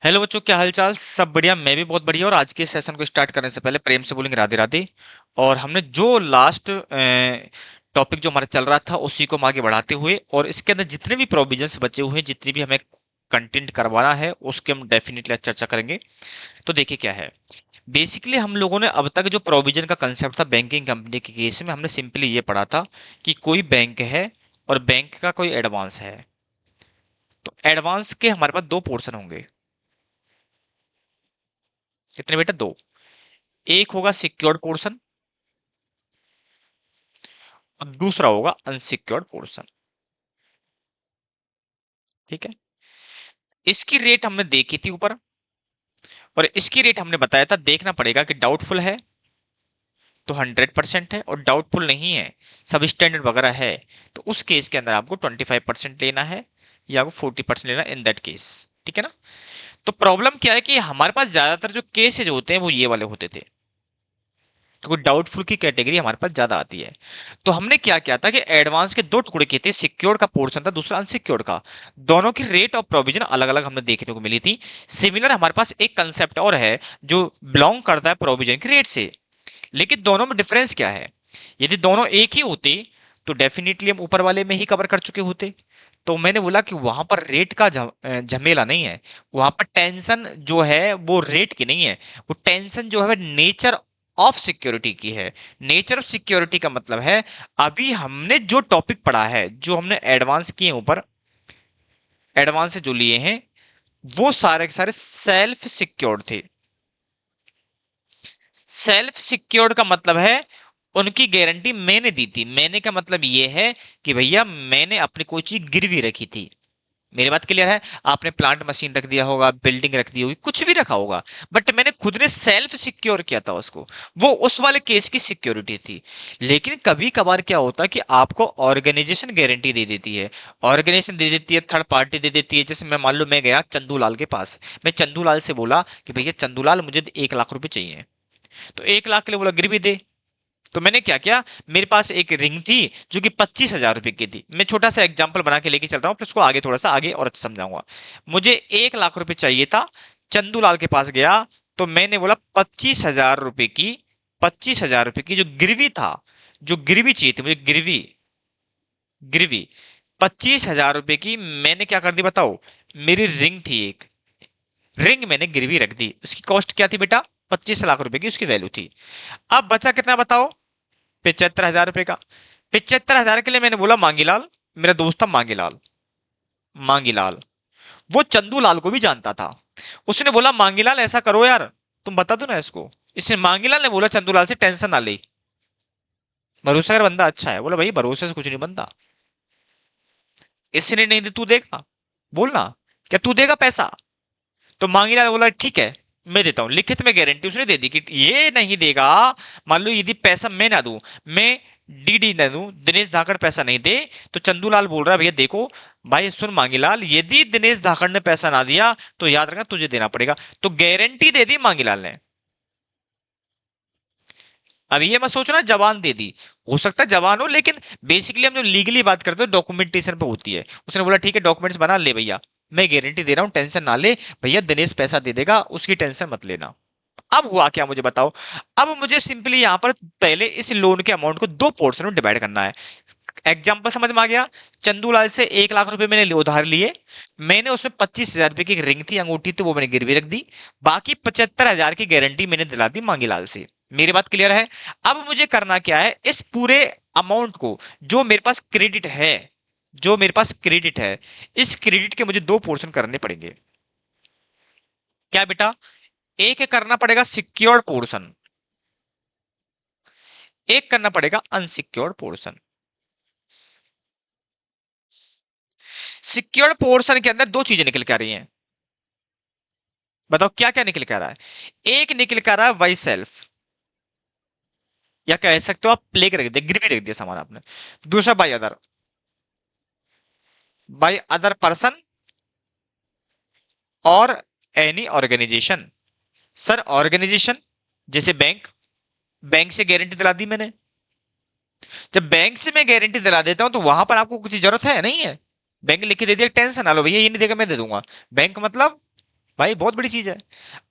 Hello बच्चों, क्या हाल चाल? सब बढ़िया? मैं भी बहुत बढ़िया। और आज के सेशन को स्टार्ट करने से पहले प्रेम से बोलेंगे राधे राधे। और हमने जो लास्ट टॉपिक जो हमारा चल रहा था उसी को हम आगे बढ़ाते हुए, और इसके अंदर जितने भी प्रोविजंस बचे हुए हैं, जितनी भी हमें कंटेंट करवाना है, उसके हम डेफिनेटली आज चर्चा करेंगे। तो देखिए क्या है। बेसिकली हम लोगों ने अब तक जो प्रोविजन का कंसेप्ट था बैंकिंग कंपनी के केस में, हमने सिंपली ये पढ़ा था कि कोई बैंक है और बैंक का कोई एडवांस है। तो एडवांस के हमारे पास दो पोर्शन होंगे। कितने बेटा? दो। एक होगा सिक्योर्ड पोर्शन और दूसरा होगा अनसिक्योर्ड पोर्शन। ठीक है। इसकी रेट हमने देखी थी ऊपर, और इसकी रेट हमने बताया था देखना पड़ेगा कि डाउटफुल है तो 100% है, और डाउटफुल नहीं है, सब स्टैंडर्ड वगैरह है, तो उस केस के अंदर आपको 25% लेना है या आपको 40% लेना इन दैट केस। ठीक है ना। तो प्रॉब्लम क्या है कि हमारे पास ज्यादातर जो केसेज होते हैं वो ये वाले होते थे, क्योंकि डाउटफुल की कैटेगरी हमारे पास ज्यादा आती है। तो हमने क्या किया था कि एडवांस के दो टुकड़े किए थे, सिक्योर्ड का पोर्शन था, दूसरा अनसिक्योर्ड का। दोनों की रेट ऑफ प्रोविजन अलग अलग हमने देखने को मिली थी। सिमिलर हमारे पास एक कंसेप्ट और है जो बिलोंग करता है प्रोविजन की रेट से। लेकिन दोनों में डिफरेंस क्या है? यदि दोनों एक ही होते तो डेफिनेटली हम ऊपर वाले में ही कवर कर चुके होते। तो मैंने बोला कि वहां पर रेट का झमेला नहीं है। वहां पर टेंशन जो है वो रेट की नहीं है, वो टेंशन जो है नेचर ऑफ सिक्योरिटी की है। नेचर ऑफ सिक्योरिटी का मतलब है, अभी हमने जो टॉपिक पढ़ा है, जो हमने एडवांस किए ऊपर, एडवांस से जो लिए हैं, वो सारे के सारे सेल्फ सिक्योर्ड थे। सेल्फ सिक्योर्ड का मतलब है उनकी गारंटी मैंने दी थी। मैंने का मतलब ये है कि भैया मैंने अपनी कोई चीज गिरवी रखी थी। मेरी बात क्लियर है? आपने प्लांट मशीन रख दिया होगा, बिल्डिंग रख दी होगी, कुछ भी रखा होगा, बट मैंने खुद ने सेल्फ सिक्योर किया था उसको। वो उस वाले केस की सिक्योरिटी थी। लेकिन कभी कभार क्या होता है कि आपको ऑर्गेनाइजेशन गारंटी दे देती है। ऑर्गेनाइजेशन दे देती है, थर्ड पार्टी दे देती है। जैसे मैं मान लो मैं गया चंदूलाल के पास, मैं चंदूलाल से बोला कि भैया चंदूलाल मुझे 1 लाख रुपए चाहिए। तो 1 लाख के लिए बोला गिरवी दे। तो मैंने क्या किया, मेरे पास एक रिंग थी जो कि 25,000 रुपए की थी। मैं छोटा सा एग्जांपल बना के लेके चल रहा हूँ, फिर उसको आगे थोड़ा सा आगे और अच्छा समझाऊंगा। मुझे 1 लाख रुपए चाहिए था। चंदूलाल के पास गया, तो मैंने बोला 25,000 रुपए की, 25,000 रुपए की जो गिरवी था, जो गिरवी चाहिए थी मुझे, गिरवी, गिरवी 25,000 रुपए की मैंने क्या कर दी बताओ? मेरी रिंग थी एक, रिंग मैंने गिरवी रख दी। उसकी कॉस्ट क्या थी बेटा? 25 लाख रुपए की उसकी वैल्यू थी। अब बचा कितना बताओ? 75,000 रुपए का। 75,000 के लिए मैंने बोला मांगीलाल, मेरा दोस्त था मांगीलाल, मांगीलाल, वो चंदूलाल को भी जानता था। उसने बोला मांगीलाल ऐसा करो यार, तुम बता दो ना इसको। इसने, मांगीलाल ने बोला चंदूलाल से, टेंशन ना ले, भरोसा कर, बंदा अच्छा है। बोला भाई भरोसे से कुछ नहीं बनता। इसने नहीं दी, तू देगा, बोलना, क्या तू देगा पैसा? तो मांगीलाल ने बोला ठीक है, मैं देता हूं, लिखित में गारंटी उसने दे दी कि ये नहीं देगा। मान लो यदि पैसा मैं ना दूं, मैं डीडी ना दूं, दिनेश धाकड़ पैसा नहीं दे, तो चंदूलाल बोल रहा है भैया देखो, भाई सुन मांगीलाल, यदि दिनेश धाकड़ ने पैसा ना दिया तो याद रखना तुझे देना पड़ेगा। तो गारंटी दे दी मांगीलाल ने। अब ये मत सोचना जवान दे दी, हो सकता है जवान हो, लेकिन बेसिकली हम जो लीगली बात करते हैं डॉक्यूमेंटेशन पे होती है। उसने बोला ठीक है डॉक्यूमेंट्स बना ले भैया, मैं गारंटी दे रहा हूँ, टेंशन ना ले, भैया दिनेश पैसा दे देगा, उसकी टेंशन मत लेना। अब हुआ क्या मुझे बताओ? अब मुझे सिंपली यहां पर पहले इस लोन के अमाउंट को दो पोर्शन में डिवाइड करना है। एग्जाम्पल समझ में आ गया? चंदूलाल से 1 लाख रुपए मैंने उधार लिए, मैंने उसमें 25,000 रुपए की एक रिंग थी, अंगूठी थी, वो मैंने गिरवी रख दी। बाकी 75,000 की गारंटी मैंने दिला दी मांगीलाल से। मेरी बात क्लियर है? अब मुझे करना क्या है, इस पूरे अमाउंट को, जो मेरे पास क्रेडिट है, जो मेरे पास क्रेडिट है, इस क्रेडिट के मुझे दो पोर्शन करने पड़ेंगे। क्या बेटा? एक करना पड़ेगा सिक्योर्ड पोर्शन, एक करना पड़ेगा अनसिक्योर्ड पोर्शन। सिक्योर्ड पोर्शन के अंदर दो चीजें निकल के आ रही हैं। बताओ क्या क्या निकल के आ रहा है? एक निकल के आ रहा है वाई सेल्फ, या कह सकते हो आप प्लेग रख दिया, गिरवी रख दिया सामान आपने। दूसरा by other, by other person और एनी ऑर्गेनाइजेशन। सर ऑर्गेनाइजेशन जैसे बैंक, बैंक से गारंटी दिला दी मैंने। जब बैंक से मैं गारंटी दिला देता हूं तो वहां पर आपको कुछ जरूरत है नहीं है? बैंक लिख के दे दिया, टेंशन ना लो भैया, ये नहीं देगा मैं दे दूंगा। बैंक मतलब भाई बहुत बड़ी चीज है।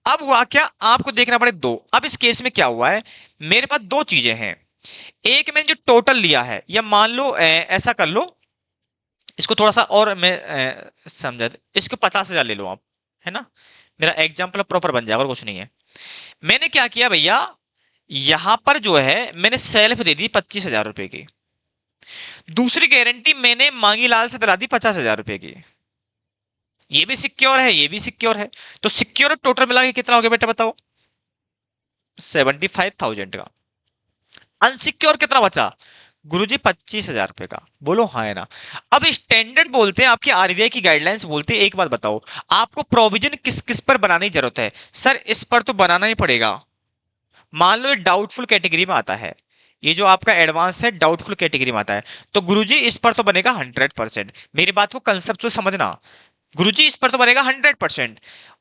अब हुआ क्या, आपको देखना पड़े दो। अब इस केस में क्या हुआ है, मेरे पास दो चीजें हैं। एक मैंने जो टोटल लिया है, या मान लो ऐसा कर लो, इसको थोड़ा सा और मैं समझा इसको 50,000 ले लो आप, है ना। मेरा एग्जाम्पल प्रॉपर बन जाएगा और कुछ नहीं है। मैंने क्या किया भैया, यहां पर जो है मैंने सेल्फ दे दी 25,000 रुपए की, दूसरी गारंटी मैंने मांगी लाल से दिला दी 50,000 रुपए की। ये भी सिक्योर है, ये भी सिक्योर है। तो सिक्योर टोटल मिला के कितना हो गया बेटा बताओ, 75,000 का। अनसिक्योर कितना बचा गुरुजी, 25,000 रुपए का। बोलो हाँ है ना। अब स्टैंडर्ड बोलते हैं, आपकी आरबीआई की गाइडलाइंस बोलते हैं, एक बात बताओ, आपको प्रोविजन किस किस पर बनाने की जरूरत है। सर इस पर तो बनाना ही पड़ेगा। मान लो ये डाउटफुल कैटेगरी में आता है, ये जो आपका एडवांस है डाउटफुल कैटेगरी में आता है, तो गुरुजी इस पर तो बनेगा 100%। मेरी बात को कंसेप्चुअल समझना, गुरुजी इस पर तो बनेगा 100%।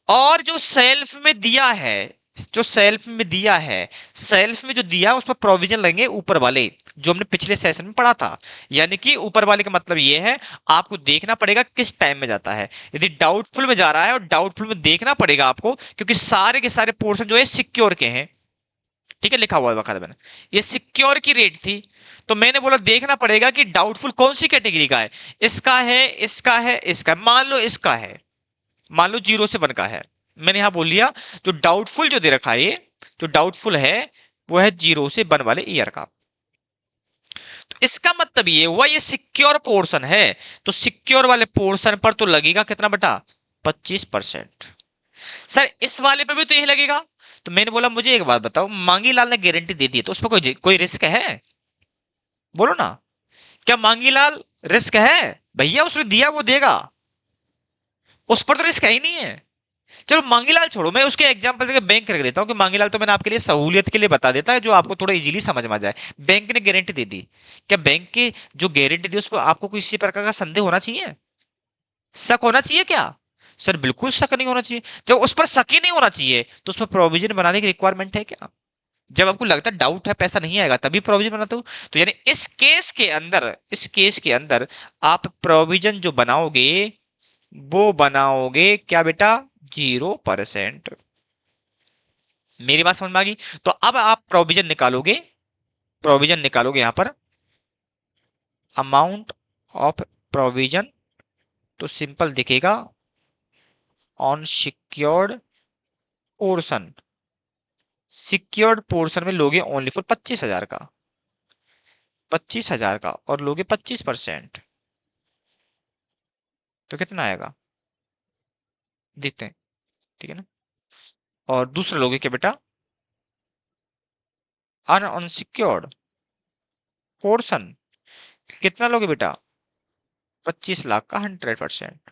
और जो सेल्फ में दिया है, जो सेल्फ में दिया है, सेल्फ में जो दिया है उस पर प्रोविजन लगेंगे ऊपर वाले, जो हमने पिछले सेशन में पढ़ा था। यानी कि ऊपर वाले का मतलब ये है, आपको देखना पड़ेगा किस टाइम में जाता है। यदि डाउटफुल में जा रहा है, और डाउटफुल में देखना पड़ेगा आपको, क्योंकि सारे के सारे पोर्शन जो है सिक्योर के हैं। ठीक है, लिखा हुआ है बकायदा मैंने, ये सिक्योर की रेट थी। तो मैंने बोला देखना पड़ेगा कि डाउटफुल कौन सी कैटेगरी का है, इसका है, इसका है, इसका है। मान लो इसका है, मान लो 0 से 1 का है, मैंने यहां बोल लिया जो डाउटफुल जो दे रखा है ये, जो डाउटफुल है वो है 0 से 1 वाले ईयर का। तो इसका मतलब ये हुआ ये सिक्योर पोर्शन है, तो सिक्योर वाले पोर्शन पर तो लगेगा कितना बेटा, 25%। सर इस वाले पे भी तो यही लगेगा। तो मैंने बोला मुझे एक बात बताओ, मांगी लाल ने गारंटी दे दी है, तो उसमें कोई कोई रिस्क है, बोलो ना। क्या मांगी लाल रिस्क है, भैया उसने दिया वो देगा, उस पर तो रिस्क है ही नहीं है। चलो मांगीलाल छोड़ो, मैं उसके एग्जांपल देके बैंक रख देता हूँ कि मांगीलाल तो मैंने आपके लिए सहूलियत के लिए बता देता है, जो आपको थोड़ा इजीली समझ में आ जाए। बैंक ने गारंटी दे दी, क्या बैंक की जो गारंटी दी उस पर आपको किसी प्रकार का संदेह होना चाहिए, शक होना चाहिए क्या। सर बिल्कुल शक नहीं होना चाहिए। जब उस पर शक ही नहीं होना चाहिए तो उस पर प्रोविजन बनाने की रिक्वायरमेंट है क्या। जब आपको लगता है डाउट है पैसा नहीं आएगा तभी प्रोविजन बनाते हो। तो यानी इस केस के अंदर, इस केस के अंदर आप प्रोविजन जो बनाओगे वो बनाओगे क्या बेटा, 0%। मेरी बात समझ में आ गई। तो अब आप प्रोविजन निकालोगे, प्रोविजन निकालोगे यहां पर, अमाउंट ऑफ प्रोविजन, तो सिंपल दिखेगा on secured portion. Secured portion में लोगे ओनली फॉर 25,000 का, 25,000 का, और लोगे 25%, तो कितना आएगा देखते हैं। ठीक है ना। और दूसरा लोगे क्या बेटा, अनसिक्योर्ड पोर्शन, कितना लोगे बेटा, 25 लाख का 100%।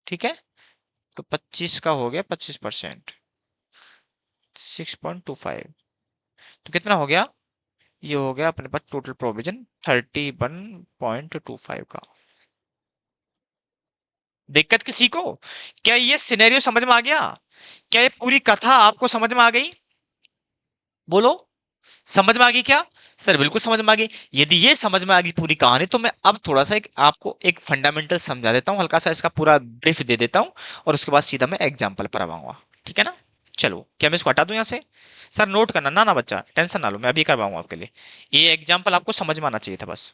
ठीक है, तो 25 का हो गया 25%, 6.25, तो कितना हो गया, ये हो गया अपने पास टोटल प्रोविजन 31.25 का। दिक्कत किसी को, क्या ये सिनेरियो समझ में आ गया, क्या ये पूरी कथा आपको समझ में आ गई, बोलो समझ में आ गई क्या। सर बिल्कुल समझ में आ गई। यदि ये समझ में आ गई पूरी कहानी, तो मैं अब थोड़ा सा एक आपको एक फंडामेंटल समझा देता हूँ, हल्का सा इसका पूरा ब्रीफ दे देता हूँ, और उसके बाद सीधा मैं एग्जाम्पल पर आऊंगा। ठीक है ना। चलो क्या मैं इसको हटा दूं यहाँ से। सर नोट करना ना ना बच्चा, टेंशन ना लो, मैं अभी करवाऊंगा आपके लिए। ये एग्जाम्पल आपको समझ में आना चाहिए था बस।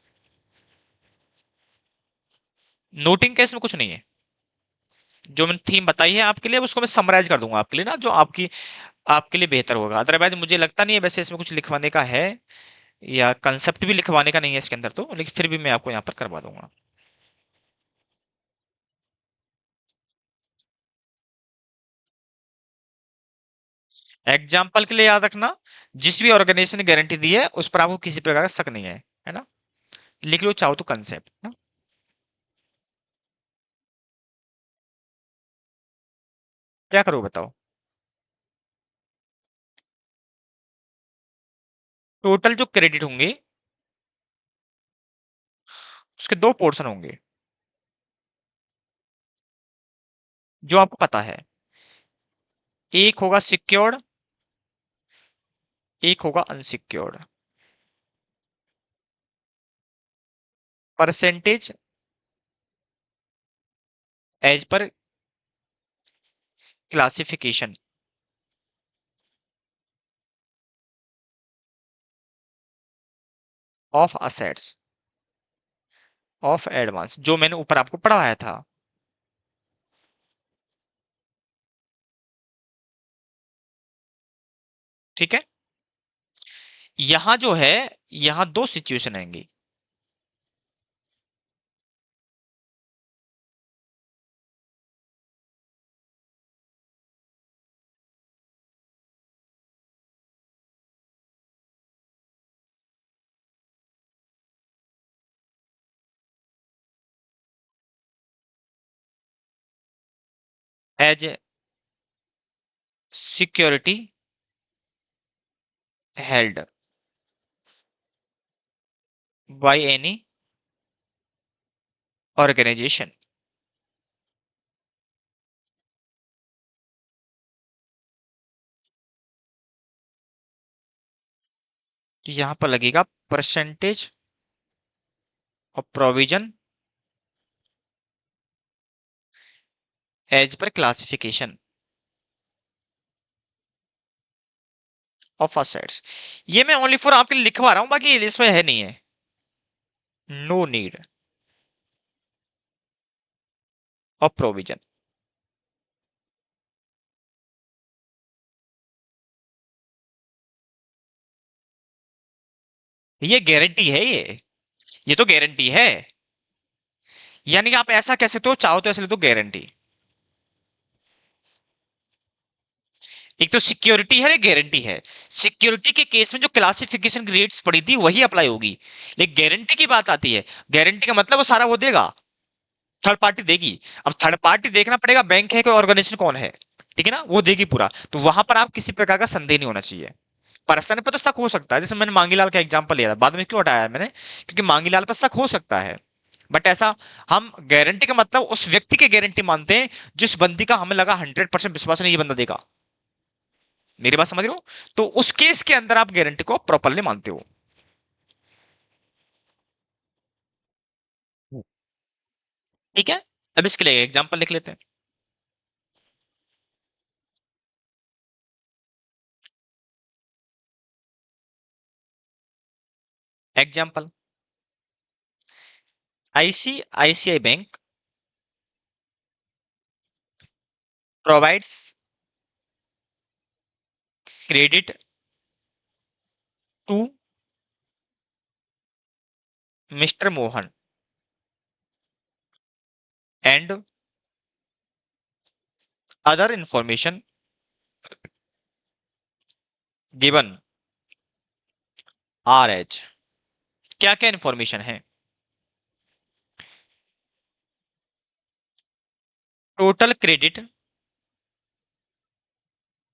नोटिंग का इसमें कुछ नहीं है, जो मैंने थीम बताई है आपके लिए उसको मैं समराइज कर दूंगा आपके लिए ना, जो आपकी आपके लिए बेहतर होगा। अदरवाइज मुझे लगता नहीं है वैसे इसमें कुछ लिखवाने का है, या कंसेप्ट भी लिखवाने का नहीं है इसके अंदर, तो लेकिन फिर भी मैं आपको यहाँ पर करवा दूंगा। एग्जाम्पल के लिए याद रखना, जिस भी ऑर्गेनाइजेशन ने गारंटी दी है उस पर आपको किसी प्रकार का शक नहीं है ना। लिख लो चाहो तो कंसेप्ट ना। क्या करो बताओ। टोटल जो क्रेडिट होंगे उसके दो पोर्शन होंगे, जो आपको पता है। एक होगा सिक्योर्ड, एक होगा unsecured. Percentage as per classification of assets of advance, जो मैंने ऊपर आपको पढ़ाया था। ठीक है। यहां जो है, यहां दो सिचुएशन आएंगी। As security held by any organisation. तो यहां पर लगेगा percentage of provision as per classification of assets. ये मैं ओनली फॉर आपके लिए लिखवा रहा हूं, बाकी इसमें है नहीं है। No need of provision. ये गारंटी है ये तो गारंटी है। यानी कि आप ऐसा कह सकते हो, चाहो तो ऐसे ले दो गारंटी। एक तो सिक्योरिटी है, एक गारंटी है। सिक्योरिटी के केस में जो क्लासिफिकेशन रेट्स पड़ी थी वही अप्लाई होगी, लेकिन गारंटी की बात आती है, गारंटी का मतलब वो सारा वो देगा, थर्ड पार्टी देगी। अब थर्ड पार्टी देखना पड़ेगा बैंक है कि ऑर्गेनाइजेशन कौन है, ठीक है ना, वो देगी पूरा। तो वहां पर आप किसी प्रकार का संदेह नहीं होना चाहिए। पर्सन पे तो शक हो सकता है, जैसे मैंने मांगीलाल का एग्जांपल लिया था, बाद में क्यों हटाया मैंने, क्योंकि मांगीलाल पर शक हो सकता है। बट ऐसा, हम गारंटी का मतलब उस व्यक्ति की गारंटी मानते हैं जिस बंदी का हमें लगा 100% विश्वास नहीं ये बंदा देगा। मेरी बात समझ रहे हो? तो उस केस के अंदर आप गारंटी को प्रॉपरली मानते हो। ठीक है। अब इसके लिए एग्जांपल लिख लेते हैं। Example, ICICI bank provides credit to Mr Mohan and other information given are एच। क्या क्या इंफॉर्मेशन है? Total credit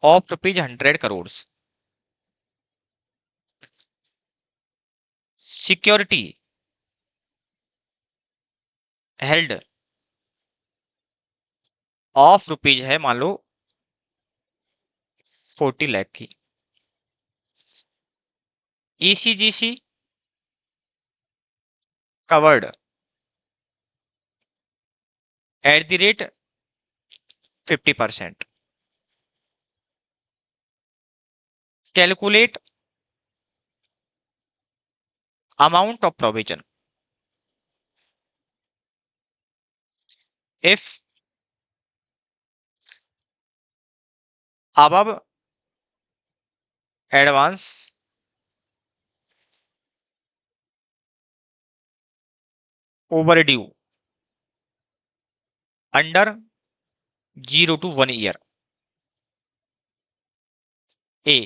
of ₹100 crore. Security held of rupees है मान लो 40 लाख की। ECGC covered @ 50%। Calculate amount of provision if above advance overdue under 0 to 1 year। A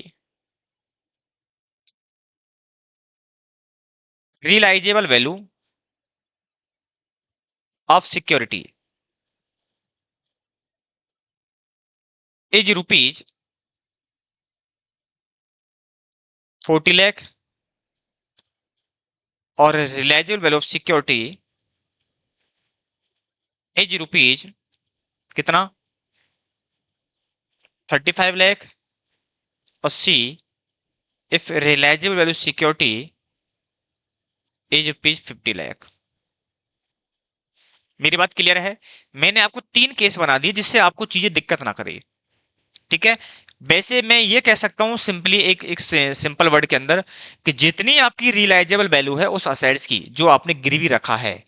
realisable value of security is ₹40 lakh, और realisable value of security is rupees कितना, 35 लाख। और C, if realisable value security is ₹50 lakh. मेरी बात clear है? मैंने आपको 3 case बना दिए जिससे आपको चीजें दिक्कत ना करे। ठीक है? वैसे मैं ये कह सकता हूं सिंपली एक सिंपल वर्ड के अंदर कि जितनी आपकी रियलाइजेबल वैल्यू है उस असेट्स की जो आपने गिरवी रखा है,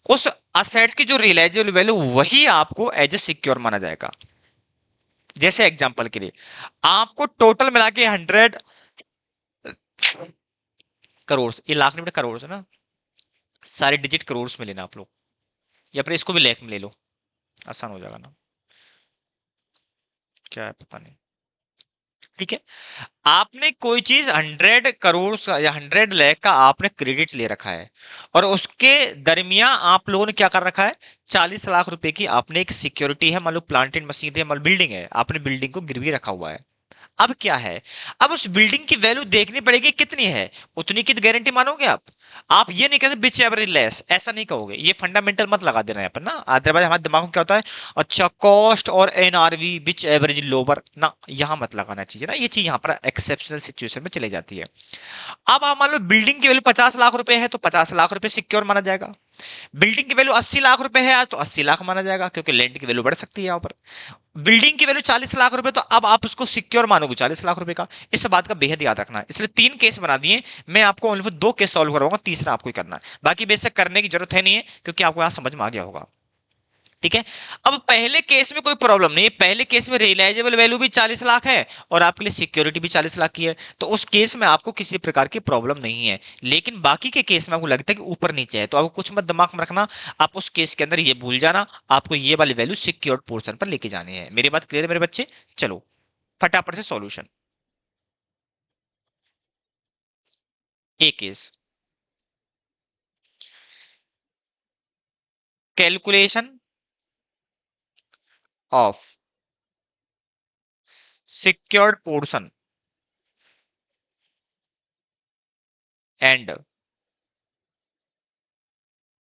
उस असेट्स की जो रियलाइजेबल वैल्यू वही आपको एज ए सिक्योर माना जाएगा। जैसे एग्जांपल के लिए आपको टोटल मिला के 100 करोड़, ये लाख नहीं बेटा करोड़ है ना, सारे डिजिट करोड़ में लेना आप लोग, या फिर इसको भी लाख में ले लो, आसान हो जाएगा ना। क्या है पता नहीं। ठीक है? आपने कोई चीज 100 करोड़ या 100 लाख का आपने क्रेडिट ले रखा है, और उसके दरमिया आप लोगों ने क्या कर रखा है, 40 लाख रुपए की आपने एक सिक्योरिटी है, मान लो प्लांट एंड मशीन है, मान लो बिल्डिंग है, आपने बिल्डिंग को गिरवी रखा हुआ है। अब क्या है, अब उस बिल्डिंग की वैल्यू देखनी पड़ेगी कितनी है, उतनी की गारंटी मानोगे आप ये नहीं कहते बिच एवरेज लेस, ऐसा नहीं कहोगे, ये फंडामेंटल मत लगा देना यहाँ पर ना, अदरवाइज हमारे दिमाग में क्या होता है, अच्छा कॉस्ट और एनआरवी बिच एवरेज लोअर ना, यहाँ मत लगाना चाहिए ना, ये चीज यहाँ पर एक्सेप्शनल सिचुएशन में चली जाती है। अब आप मान लो बिल्डिंग की वैल्यू 50 लाख रुपए है तो 50 लाख रुपए सिक्योर माना जाएगा। बिल्डिंग की वैल्यू 80 लाख रुपए है आज तो 80 लाख माना जाएगा, क्योंकि लैंड की वैल्यू बढ़ सकती है यहाँ पर। बिल्डिंग की वैल्यू 40 लाख रुपए, तो अब आप उसको सिक्योर मानोगे 40 लाख रुपए का। इस बात का बेहद याद रखना है, इसलिए 3 केस बना दिए। मैं आपको ओनली 2 केस सॉल्व करवाऊंगा, तीसरा आपको ही करना है, बाकी बेसिक करने की जरूरत है नहीं है, क्योंकि आपको यहां समझ में आ गया होगा। ठीक है? अब पहले केस में कोई प्रॉब्लम नहीं है, पहले केस में रियलाइजेबल वैल्यू भी 40 लाख है और आपके लिए सिक्योरिटी भी 40 लाख की है, तो उस केस में आपको किसी प्रकार की प्रॉब्लम नहीं है। लेकिन बाकी के केस में आपको लगता है कि ऊपर नीचे है, तो आपको कुछ मत दिमाग में रखना, आप उस केस के अंदर ये भूल जाना, आपको ये वाली वैल्यू सिक्योर्ड पोर्शन पर लेके जानी है। मेरी बात क्लियर है मेरे बच्चे? चलो फटाफट से solution. A case, calculation of secured portion and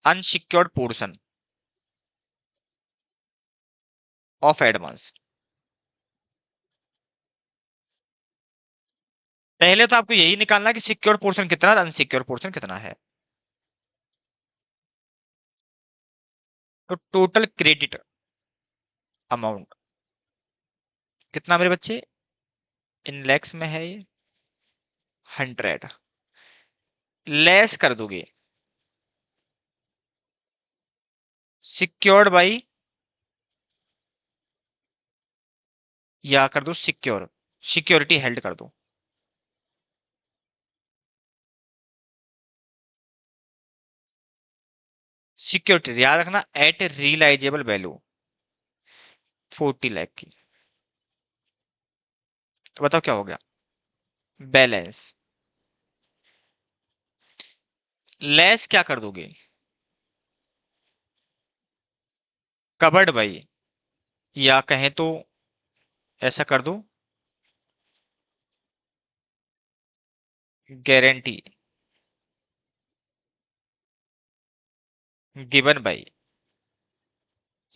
unsecured portion of advance. पहले तो आपको यही निकालना है कि सिक्योर्ड पोर्शन कितना है, अनसिक्योर्ड पोर्शन कितना है। तो टोटल क्रेडिट अमाउंट कितना मेरे बच्चे, इन लैक्स में है ये, 100 लेस कर दोगे सिक्योर्ड बाई, या कर दो सिक्योर, सिक्योरिटी हेल्ड कर दो। सिक्योरिटी याद रखना एट रियलाइजेबल वैल्यू 40 लाख की। तो बताओ क्या हो गया, बैलेंस लेस क्या कर दोगे, कवर्ड बाई, या कहें तो ऐसा कर दो, गारंटी गिवन बाई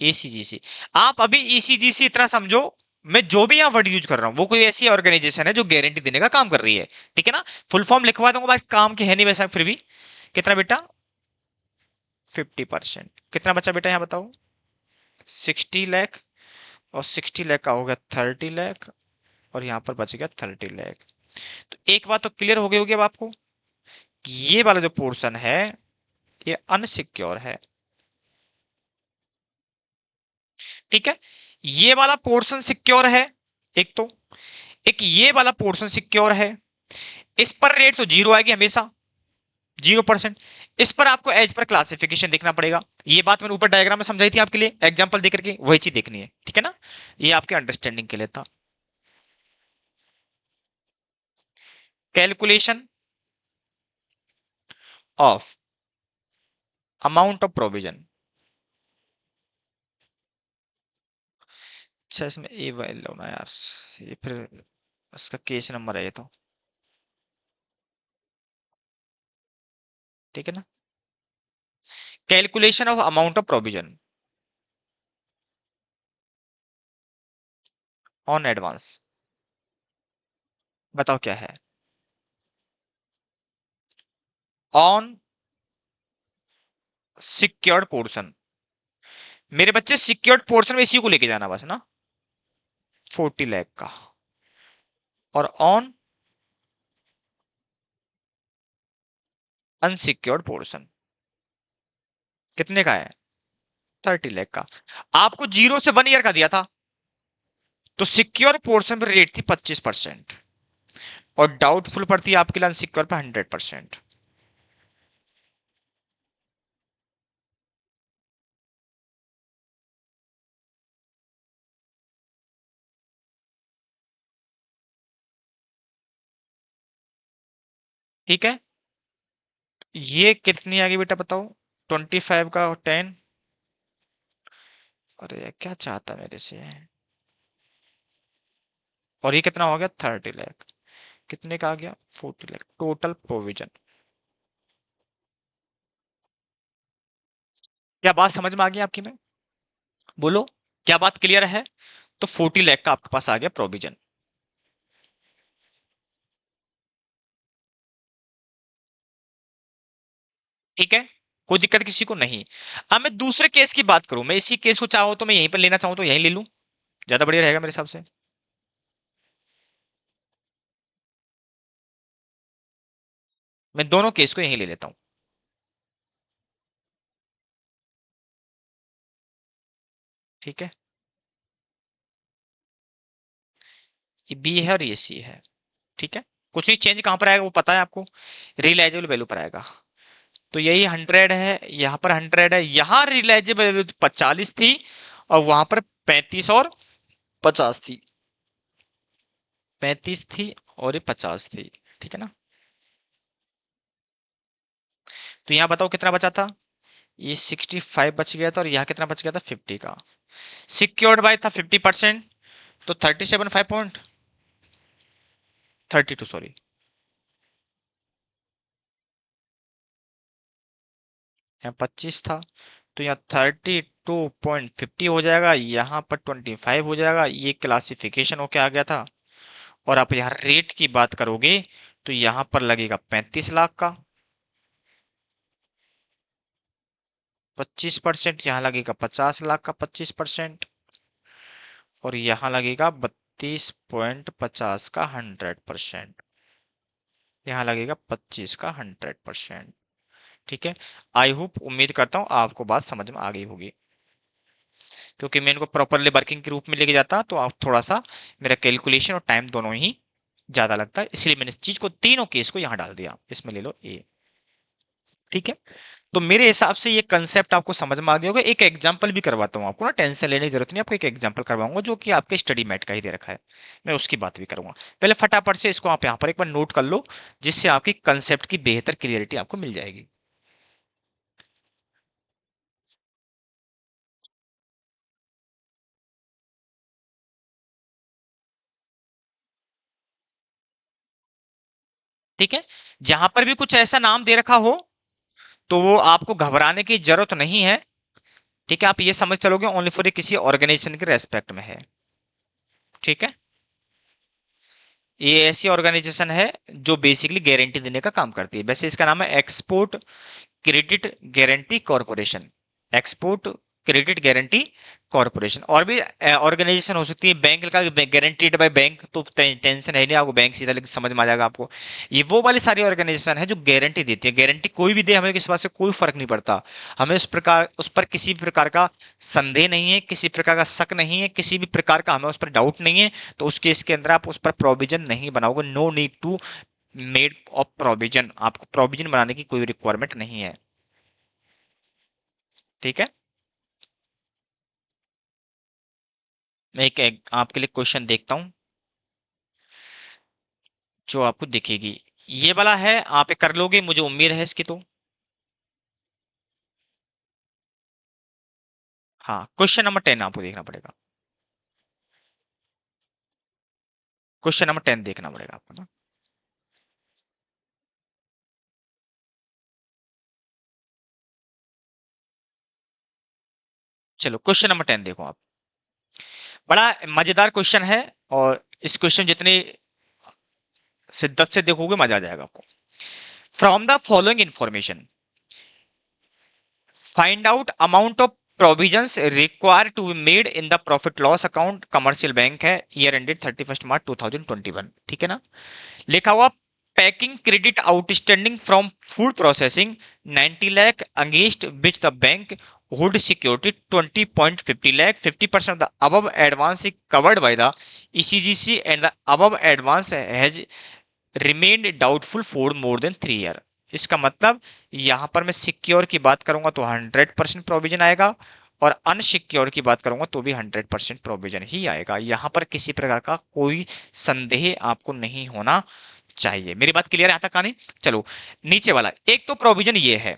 एसीजीसी। आप अभी ईसीजीसी इतना समझो, मैं जो भी यहाँ वर्ड यूज कर रहा हूँ वो कोई ऐसी ऑर्गेनाइजेशन है जो गारंटी देने का काम कर रही है। ठीक है ना? फुल फॉर्म लिखवा दूंगा, बस काम की है नहीं वैसा, फिर भी कितना बेटा, 50%। कितना बचा बेटा यहाँ बताओ, 60 लाख, और 60 लाख का हो गया 30 लाख, और यहाँ पर बच गया 30 लाख। तो एक बात तो क्लियर हो गई होगी अब आपको, कि ये वाला जो पोर्शन है ये अनसिक्योर है। ठीक है? ये वाला पोर्शन सिक्योर है एक तो, एक ये वाला पोर्शन सिक्योर है, इस पर रेट तो जीरो आएगी हमेशा, 0%। इस पर आपको एज पर क्लासिफिकेशन देखना पड़ेगा, ये बात मैंने ऊपर डायग्राम में समझाई थी आपके लिए एग्जांपल देकर के, वही चीज देखनी है। ठीक है ना? ये आपके अंडरस्टैंडिंग के लिए था। Calculation of amount of provision. अच्छा इसमें ए वाई लो ना यार, ये फिर इसका केस नंबर है ये तो। ठीक है ना? Calculation of amount of provision on advance, बताओ क्या है, ऑन सिक्योर्ड पोर्शन मेरे बच्चे सिक्योर्ड पोर्शन में इसी को लेके जाना बस ना, 40 लाख का। और ऑन अनसिक्योर्ड पोर्शन कितने का है, 30 लाख का। आपको 0 से 1 ईयर का दिया था, तो सिक्योर पोर्शन पर रेट थी 25%, और डाउटफुल पर थी आपके लिए अनसिक्योर पर 100%। ठीक है, ये कितनी आ गई बेटा बताओ, 25 का 10, अरे यार क्या चाहता मेरे से, और ये कितना हो गया 30 लाख, कितने का आ गया 40 लाख टोटल प्रोविजन। क्या बात समझ में आ गई आपकी में, बोलो क्या बात क्लियर है। तो 40 लाख का आपके पास आ गया प्रोविजन। ठीक है, कोई दिक्कत किसी को नहीं। अब मैं दूसरे केस की बात करूं, मैं इसी केस को चाहूं तो मैं यहीं पर लेना चाहूं तो यहीं ले लूं, ज्यादा बढ़िया रहेगा मेरे हिसाब से। मैं दोनों केस को यहीं ले लेता हूं। ठीक है, ये बी है और ये सी है। ठीक है, कुछ नहीं चेंज कहां पर आएगा वो पता है आपको, रियलाइजेबल वैल्यू पर आएगा। तो यही 100 है, यहाँ पर 100 है, यहाँ रियलाइजेबल वैल्यू 40 थी, और वहां पर 35 और 50 थी, 35 थी और ये 50 थी। ठीक है ना, तो यहाँ बताओ कितना बचा था, ये 65 बच गया था, और यहाँ कितना बच गया था 50 का। सिक्योर्ड बाय था 50%, तो 37 5.32, सॉरी, यहाँ 25 था, तो यहाँ 32.50 हो जाएगा, यहाँ पर 25 हो जाएगा, ये क्लासिफिकेशन होके आ गया था। और आप यहाँ रेट की बात करोगे तो यहाँ पर लगेगा 35 लाख का, 25%, यहाँ लगेगा 50 लाख का 25%, और यहाँ लगेगा 32.50 का 100%, यहाँ लगेगा 25 का 100%। ठीक है, आई होप उम्मीद करता हूँ आपको बात समझ में आ गई होगी, क्योंकि मैं इनको प्रॉपरली वर्किंग के रूप में लेके जाता तो आप थोड़ा सा मेरा कैलकुलेशन और टाइम दोनों ही ज्यादा लगता है, इसलिए मैंने इस चीज को तीनों केस को यहाँ डाल दिया, इसमें ले लो ए। ठीक है, तो मेरे हिसाब से ये कंसेप्ट आपको समझ में आ गया होगा। एक एग्जांपल भी करवाता हूँ आपको ना, टेंशन लेने की जरूरत नहीं, आपको एक एग्जांपल करवाऊंगा जो कि आपके स्टडी मैट का ही दे रखा है, मैं उसकी बात भी करूंगा। पहले फटाफट से इसको आप यहाँ पर एक बार नोट कर लो, जिससे आपकी कंसेप्ट की बेहतर क्लियरिटी आपको मिल जाएगी। ठीक है, जहां पर भी कुछ ऐसा नाम दे रखा हो तो वो आपको घबराने की जरूरत नहीं है। ठीक है, आप ये समझ चलोगे ओनली फॉर किसी ऑर्गेनाइजेशन के रेस्पेक्ट में है। ठीक है, ये ऐसी ऑर्गेनाइजेशन है जो बेसिकली गारंटी देने का काम करती है, वैसे इसका नाम है export credit guarantee corporation, export credit guarantee corporation. और भी ऑर्गेनाइजेशन हो सकती है, बैंक का गारंटीड बाय बैंक, तो टेंशन है नहीं आपको, बैंक सीधा लेके समझ में आ जाएगा आपको। ये वो वाली सारी ऑर्गेनाइजेशन है जो गारंटी देती है, गारंटी कोई भी दे हमें किसी बात से कोई फर्क नहीं पड़ता, हमें उस पर किसी भी प्रकार का संदेह नहीं है, किसी प्रकार का शक नहीं है, किसी भी प्रकार का हमें उस पर डाउट नहीं है, तो उस केस के अंदर आप उस पर प्रोविजन नहीं बनाओगे, no need to made of provision, आपको प्रोविजन बनाने की कोई रिक्वायरमेंट नहीं है। ठीक है, मैं एक आपके लिए क्वेश्चन देखता हूं जो आपको दिखेगी, ये वाला है, आप ये कर लोगे मुझे उम्मीद है इसकी तो। हाँ, क्वेश्चन नंबर 10 आपको देखना पड़ेगा, क्वेश्चन नंबर 10 देखना पड़ेगा आपको ना। चलो क्वेश्चन नंबर 10 देखो आप, बड़ा मजेदार क्वेश्चन है, और इस क्वेश्चन जितनी शिद्दत से देखोगे मजा आ जाएगा आपको। From the following information find out amount of provisions require to be made in the profit loss account, commercial bank है, ईयर एंडेड 31 मार्च 2021, ठीक है ना। लिखा हुआ packing credit outstanding from food processing 90 lakh against which the bank hold security 20.50 lakh, 50% of the above advance is covered by the ECGC and the above advance has remained doubtful for more than 3 year। इसका मतलब यहां पर मैं secure की बात करूंगा तो 100% provision आएगा, और अनसिक्योर की बात करूंगा तो भी 100% प्रोविजन ही आएगा। यहां पर किसी प्रकार का कोई संदेह आपको नहीं होना चाहिए। मेरी बात क्लियर है यहाँ तक कहानी? चलो नीचे वाला, एक तो प्रोविजन ये है,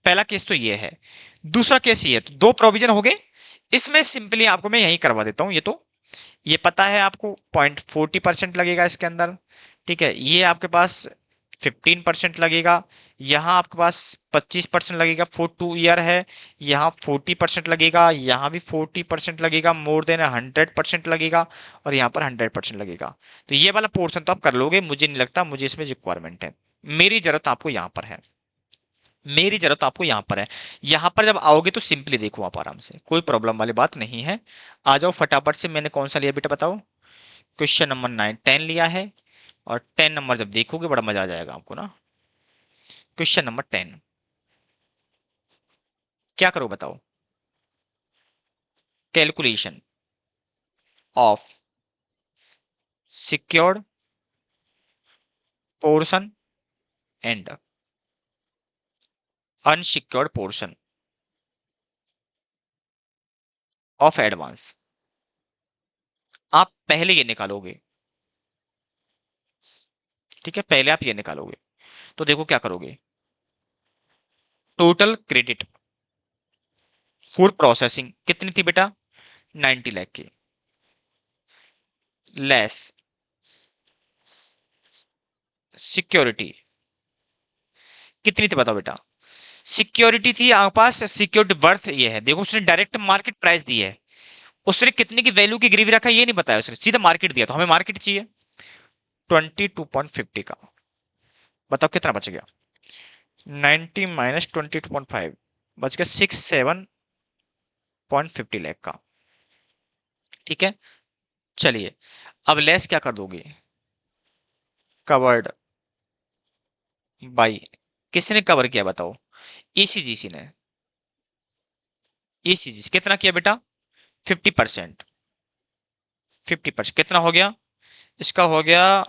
पहला केस तो ये है, दूसरा केस ये है, तो दो प्रोविजन हो गए। इसमें सिंपली आपको मैं यही करवा देता हूं। ये पता है आपको 0.40% लगेगा इसके अंदर, ठीक है। ये आपके पास 15% लगेगा, यहाँ आपके पास 25% लगेगा, 4 2 ईयर है, यहाँ 40% लगेगा, यहाँ भी 40% लगेगा, मोर देन 100% लगेगा, और यहाँ पर 100% लगेगा। तो ये वाला पोर्शन तो आप कर लोगे, मुझे नहीं लगता मुझे इसमें रिक्वायरमेंट है। मेरी जरूरत आपको यहाँ पर है, मेरी जरूरत आपको यहाँ पर है। यहाँ पर जब आओगे तो सिंपली देखो आप आराम से, कोई प्रॉब्लम वाली बात नहीं है। आ जाओ फटाफट से, मैंने कौन सा लिया बेटा बताओ? क्वेश्चन नंबर 9 10 लिया है, और 10 नंबर जब देखोगे बड़ा मजा आ जाएगा आपको ना। क्वेश्चन नंबर 10, क्या करो बताओ? Calculation of secured portion and unsecured portion of advance. आप पहले ये निकालोगे, ठीक है, पहले आप ये निकालोगे। तो देखो क्या करोगे, टोटल क्रेडिट फॉर प्रोसेसिंग कितनी थी बेटा? 90 लाख की, लेस सिक्योरिटी कितनी थी बताओ बेटा? सिक्योरिटी थी आपके पास, सिक्योरिटी वर्थ ये है, देखो उसने डायरेक्ट मार्केट प्राइस दी है, उसने कितने की वैल्यू की गिरवी रखा ये नहीं बताया, उसने सीधा मार्केट दिया, तो हमें मार्केट चाहिए 22.50 का। बताओ कितना बच गया? 90 माइनस 22.5, बच गया 67.50 लाख का, ठीक है। चलिए अब लेस क्या कर दोगे? कवर्ड बाई, किसने कवर किया बताओ? ईसीजीसी ने। ईसीजीसी कितना किया बेटा? 50%। 50% कितना हो गया? इसका हो गया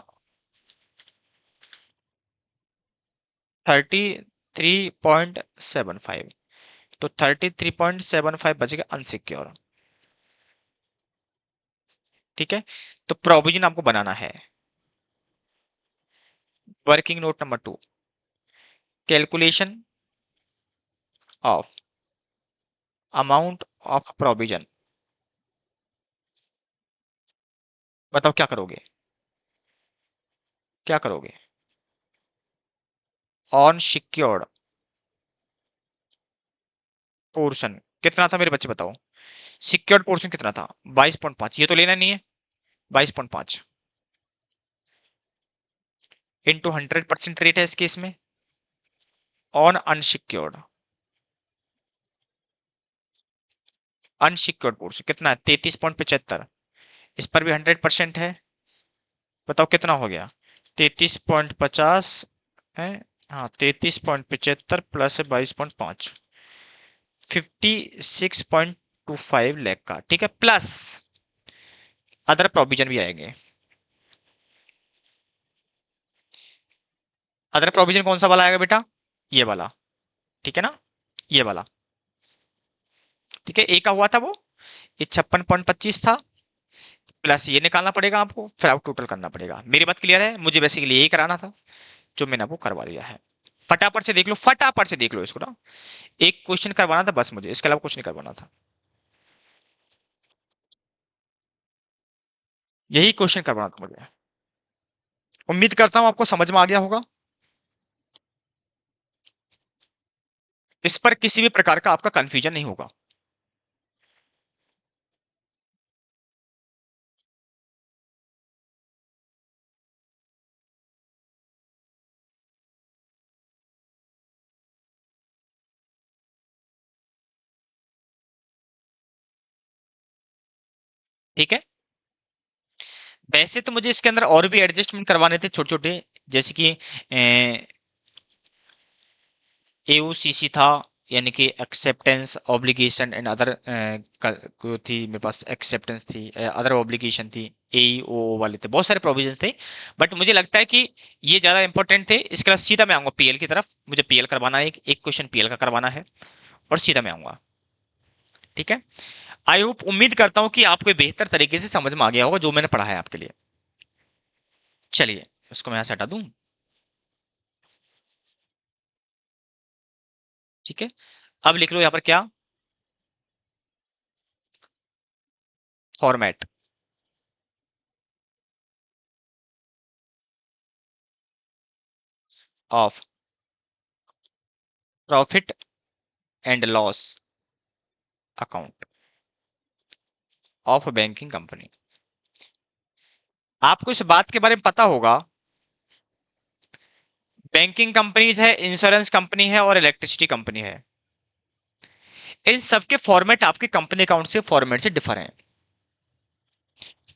33.75, तो 33.75 बचेगा अनसिक्योर, ठीक है। तो प्रोविजन आपको बनाना है। Working note number 2, calculation of amount of provision. बताओ क्या करोगे? क्या करोगे? ऑन सिक्योर्ड पोर्शन कितना था मेरे बच्चे बताओ? सिक्योर्ड पोर्शन कितना था? 22.5, ये तो लेना नहीं है, 22.5 इंटू 100% रेट है इस केस में, ऑन अनसिक्योर्ड। अनसिक्योर्ड पोर्शन कितना है? 33.75, इस पर भी 100% है। बताओ कितना हो गया? 33.50 है, हाँ 33.75 प्लस 22.5, 56.25 लाख का, ठीक है, प्लस अदर प्रोविजन भी आएंगे। अदर प्रोविजन कौन सा वाला आएगा बेटा? ये वाला, ठीक है ना, ये वाला, ठीक है। ए का हुआ था वो, ये 56.25 था, प्लस ये निकालना पड़ेगा आपको, फिर आपको टोटल करना पड़ेगा। मेरी बात क्लियर है? मुझे बेसिकली यही कराना था, जो मैंने आपको करवा दिया है। फटाफट से देख लो, फटाफट से देख लो इसको ना, एक क्वेश्चन करवाना था बस मुझे, इसके अलावा कुछ नहीं करवाना था। यही क्वेश्चन करवाना था मुझे। उम्मीद करता हूं आपको समझ में आ गया होगा, इस पर किसी भी प्रकार का आपका कंफ्यूजन नहीं होगा। ठीक है। वैसे तो मुझे इसके अंदर और भी एडजस्टमेंट करवाने थे छोटे छोटे, जैसे कि एओसीसी था, यानी कि एक्सेप्टेंस ऑब्लिगेशन एंड अदर को थी मेरे पास, एक्सेप्टेंस थी, अदर ऑब्लिगेशन थी, एईओ वाले थे, बहुत सारे प्रोविजंस थे। बट मुझे लगता है कि ये ज्यादा इंपॉर्टेंट थे। इसके बाद सीधा मैं आऊंगा पीएल की तरफ, मुझे पीएल करवाना है, एक एक क्वेश्चन पीएल का करवाना है, और सीधा मैं आऊंगा। ठीक है। आई होप, उम्मीद करता हूं कि आपको बेहतर तरीके से समझ में आ गया होगा जो मैंने पढ़ा है आपके लिए। चलिए, इसको मैं यहां से हटा दूं। ठीक है। अब लिख लो यहाँ पर क्या, format of profit and loss account of banking company. आपको इस बात के बारे में पता होगा, बैंकिंग कंपनीज है, इंश्योरेंस कंपनी है, और इलेक्ट्रिसिटी कंपनी है। इन सबके फॉर्मेट आपके कंपनी अकाउंट से फॉर्मेट से डिफर हैं।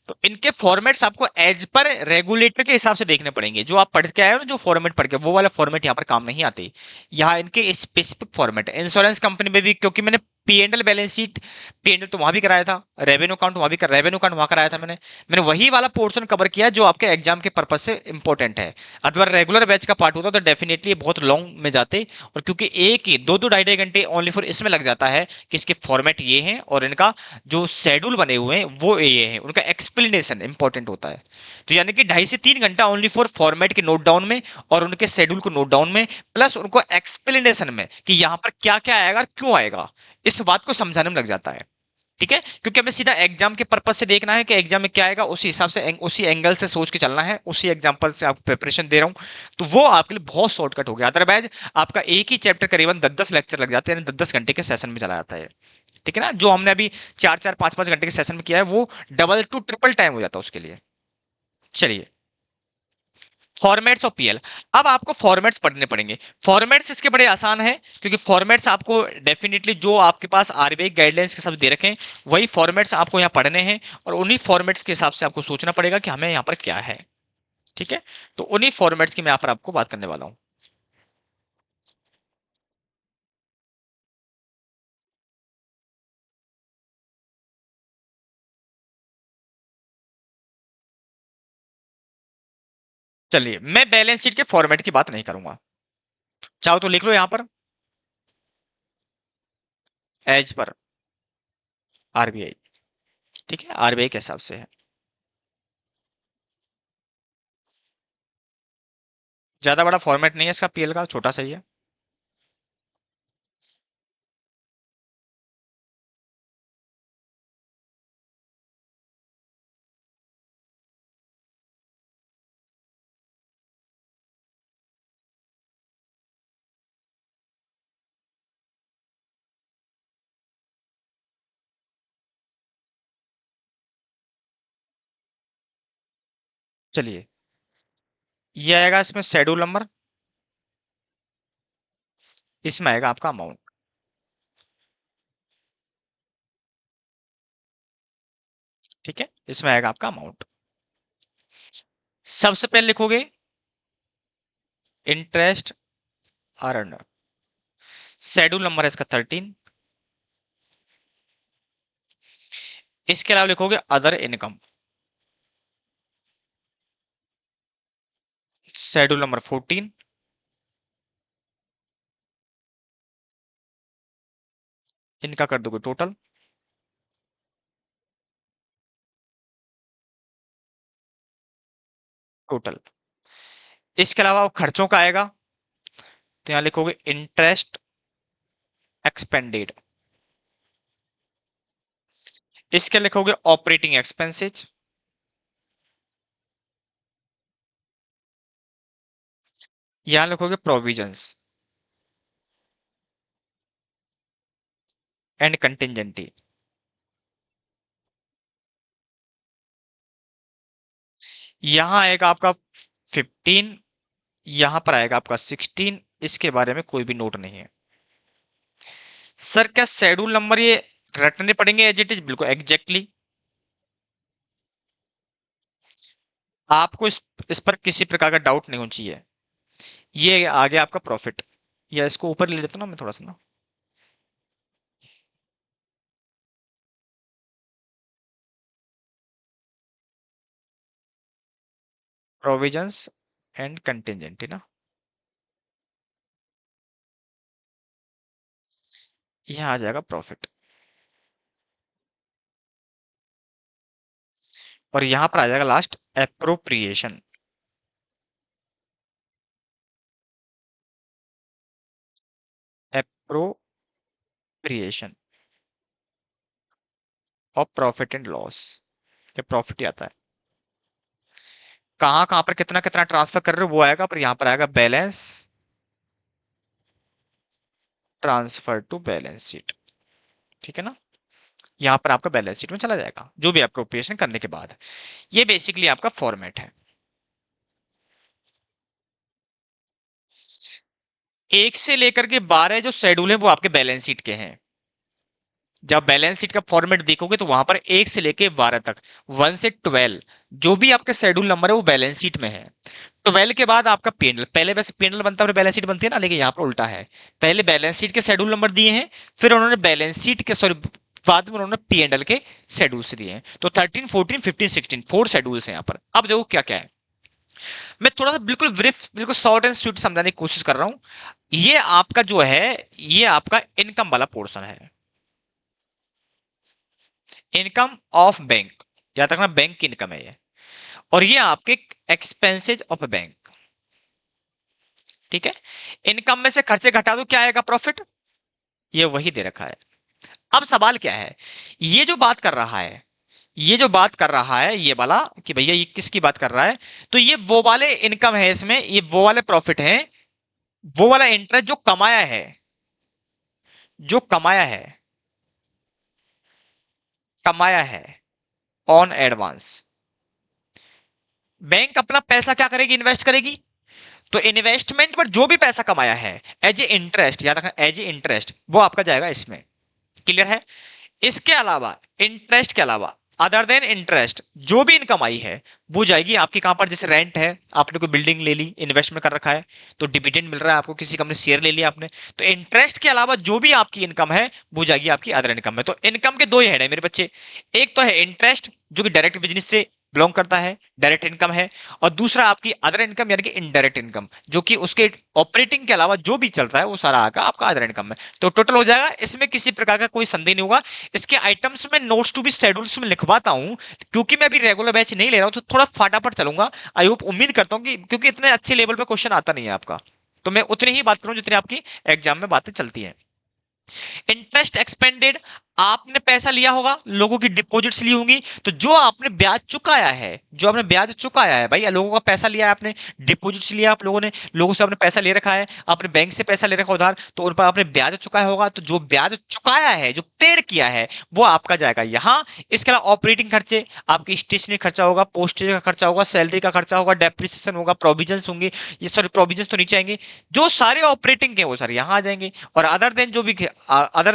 तो इनके फॉर्मेट्स आपको एज पर रेगुलेटर के हिसाब से देखने पड़ेंगे। जो आप पढ़ के आए हो ना, जो फॉर्मेट पढ़ के, वो वाला फॉर्मेट यहाँ पर काम नहीं आते। यहाँ इनके स्पेसिफिक फॉर्मेट है। इंश्योरेंस कंपनी में भी, क्योंकि मैंने पीएनएल बैलेंस शीट, पीएनएल तो वहां भी कराया था, रेवेन्यू अकाउंट वहां भी कर, रेवेन्यू अकाउंट वहां कराया था मैंने। मैंने वही वाला पोर्शन कवर किया जो आपके एग्जाम के पर्पज से इंपॉर्टेंट है। अथवा रेगुलर बैच का पार्ट होता तो डेफिनेटली बहुत लॉन्ग में जाते, और क्योंकि एक ही दो दो ढाई ढाई घंटे ओनली फॉर इसमें लग जाता है कि इसके फॉर्मेट ये हैं और इनका जो शेड्यूल बने हुए हैं वो ये है, उनका एक्सप्लेनेशन इंपॉर्टेंट होता है। तो यानी कि 2.5 से 3 घंटा ओनली फॉर फॉर्मेट के नोट डाउन में, और उनके शेड्यूल को नोट डाउन में, प्लस उनको एक्सप्लेनेशन में कि यहाँ पर क्या क्या आएगा और क्यों आएगा, इस बात को समझाने में लग जाता है। ठीक है, क्योंकि हमें सीधा एग्जाम के पर्पज से देखना है कि एग्जाम में क्या आएगा, उसी हिसाब से उसी एंगल से सोच के चलना है, उसी एग्जाम्पल से आपको प्रिपरेशन दे रहा हूं, तो वो आपके लिए बहुत शॉर्टकट हो गया। अदरवाइज आपका एक ही चैप्टर करीबन 10-10 लेक्चर लग जाते हैं, 10-10 घंटे के सेशन में चला जाता है। ठीक है ना, जो हमने अभी 4-4 5-5 घंटे के सेशन में किया है, वो डबल टू ट्रिपल टाइम हो जाता है उसके लिए। चलिए, फॉर्मेट्स ऑफ पीएल। अब आपको फॉर्मेट्स पढ़ने पड़ेंगे। फॉर्मेट्स इसके बड़े आसान है, क्योंकि फॉर्मेट्स आपको डेफिनेटली जो आपके पास आरबीआई गाइडलाइंस के सब दे रखे हैं, वही फॉर्मेट्स आपको यहाँ पढ़ने हैं, और उन्हीं फॉर्मेट्स के हिसाब से आपको सोचना पड़ेगा कि हमें यहाँ पर क्या है। ठीक है, तो उन्हीं फॉर्मेट्स की मैं यहाँ पर आपको बात करने वाला हूँ। चलिए, मैं बैलेंस शीट के फॉर्मेट की बात नहीं करूंगा, चाहो तो लिख लो यहाँ पर, एज पर आरबीआई। ठीक है, आरबीआई के हिसाब से है। ज्यादा बड़ा फॉर्मेट नहीं है इसका पीएल का, छोटा सा ही है। चलिए, ये आएगा इसमें शेड्यूल नंबर, इसमें आएगा आपका अमाउंट। ठीक है, इसमें आएगा आपका अमाउंट। सबसे पहले लिखोगे इंटरेस्ट अर्न, शेड्यूल नंबर है इसका 13। इसके अलावा लिखोगे अदर इनकम, शेड्यूल नंबर 14। इनका कर दोगे टोटल। टोटल, इसके अलावा खर्चों का आएगा, तो यहां लिखोगे इंटरेस्ट एक्सपेंडेड। इसके लिखोगे ऑपरेटिंग एक्सपेंसेस। यहां लिखोगे प्रोविजंस एंड कंटिजेंटी। यहां आएगा आपका 15, यहां पर आएगा आपका 16। इसके बारे में कोई भी नोट नहीं है। सर क्या शेड्यूल नंबर ये रटने पड़ेंगे एज इट इज? बिल्कुल एग्जैक्टली। आपको इस पर किसी प्रकार का डाउट नहीं होना चाहिए। ये आ गया आपका प्रॉफिट, या इसको ऊपर ले लेता ना मैं थोड़ा सा ना। प्रोविजंस एंड कंटिजेंट है ना, यहाँ आ जाएगा प्रॉफिट। और यहाँ पर आ जाएगा लास्ट एप्रोप्रिएशन। एप्रोप्रिएशन और प्रॉफिट एंड लॉस, ये प्रॉफिट ही आता है। कहाँ कहाँ पर कितना कितना ट्रांसफर कर रहे हो वो आएगा, पर यहाँ पर आएगा balance transfer to balance sheet. ठीक है ना, यहाँ पर आपका बैलेंस शीट में चला जाएगा जो भी अप्रोप्रिएशन करने के बाद। ये बेसिकली आपका फॉर्मेट है। एक से लेकर के 12 जो शेड्यूल है वो आपके बैलेंस शीट के हैं। जब बैलेंस शीट का फॉर्मेट देखोगे तो वहां पर 1 से लेके 12 तक, 1 से 12 जो भी आपका शेड्यूल नंबर है वो बैलेंस शीट में है। 12 के बाद आपका पीएनएल, पहले वैसे पीएनएल बनता है और बैलेंस शीट बनती है ना, लेकिन यहाँ पर उल्टा है। पहले बैलेंस शीट के शेड्यूल नंबर दिए हैं, फिर उन्होंने बैलेंस शीट के सॉरी बाद में उन्होंने पीएनएल के शेड्यूल्स दिए हैं। तो 13, 14, 15, 16 4 शेड्यूल्स हैं यहाँ पर। अब देखो क्या क्या है, मैं थोड़ा सा बिल्कुल ब्रीफ बिल्कुल शॉर्ट एंड स्वीट समझाने की कोशिश कर रहा हूं। ये आपका जो है, ये आपका इनकम वाला पोर्शन है, इनकम ऑफ बैंक, याद रखना बैंक की इनकम है ये। और ये आपके एक्सपेंसेज ऑफ बैंक। ठीक है, इनकम में से खर्चे घटा दो, क्या आएगा? प्रॉफिट। ये वही दे रखा है। अब सवाल क्या है, ये जो बात कर रहा है, ये जो बात कर रहा है ये वाला, कि भैया ये किसकी बात कर रहा है, तो ये वो वाले इनकम है इसमें, ये वो वाले प्रॉफिट है, वो वाला इंटरेस्ट जो कमाया है, जो कमाया है, कमाया है ऑन एडवांस। बैंक अपना पैसा क्या करेगी? इन्वेस्ट करेगी। तो इन्वेस्टमेंट पर जो भी पैसा कमाया है एज ए इंटरेस्ट, याद रखना एज ए इंटरेस्ट, वो आपका जाएगा इसमें। क्लियर है? इसके अलावा, इंटरेस्ट के अलावा, अदर देन इंटरेस्ट जो भी इनकम आई है वो जाएगी आपकी कहां पर? जैसे रेंट है, आपने कोई बिल्डिंग ले ली, इन्वेस्टमेंट कर रखा है, तो डिविडेंड मिल रहा है आपको, किसी कंपनी शेयर ले लिया आपने, तो इंटरेस्ट के अलावा जो भी आपकी इनकम है वो जाएगी आपकी अदर इनकम में। तो इनकम के दो ही हेड है मेरे बच्चे, एक तो है इंटरेस्ट जो कि डायरेक्ट बिजनेस से बिलोंग करता है, डायरेक्ट इनकम है, और दूसरा आपकी अदर इनकम यानी कि इनडायरेक्ट इनकम, जो कि उसके ऑपरेटिंग के अलावा जो भी चलता है वो सारा आएगा आपका अदर इनकम में। तो टोटल हो जाएगा, इसमें किसी प्रकार का कोई संदेह नहीं होगा। इसके आइटम्स में नोट्स टू बी शेड्यूल्स में लिखवाता हूं, क्योंकि मैं अभी रेगुलर बैच नहीं ले रहा हूं तो थोड़ा फटाफट चलूंगा। आई होप, उम्मीद करता हूं कि क्योंकि इतने अच्छे लेवल पे क्वेश्चन आता नहीं है आपका, तो मैं उतनी ही बात करूं जितनी आपकी एग्जाम में बातें चलती हैं। इंटरेस्ट एक्सपेंडेड, आपने पैसा लिया होगा, लोगों की डिपॉजिट्स ली होंगी, तो जो आपने ब्याज चुकाया है, जो आपने ब्याज चुकाया है भाई, लोगों का पैसा लिया है आपने, डिपॉजिट्स लिया आप लोगों ने, लोगों से आपने पैसा ले रखा है, आपने बैंक से पैसा ले रखा उधार, तो उन पर आपने ब्याज चुकाया होगा, तो जो ब्याज चुकाया है, जो पेड किया है, वो आपका जाएगा यहाँ। इसके अलावा ऑपरेटिंग खर्चे, आपकी स्टेशनरी खर्चा होगा, पोस्टेज का खर्चा होगा, सैलरी का खर्चा होगा, डेप्रिसिएशन होगा, प्रोविजन होंगे, ये सॉरी प्रोविजन तो नीचे आएंगे, जो सारे ऑपरेटिंग के वो सारे यहाँ आ जाएंगे। और अदर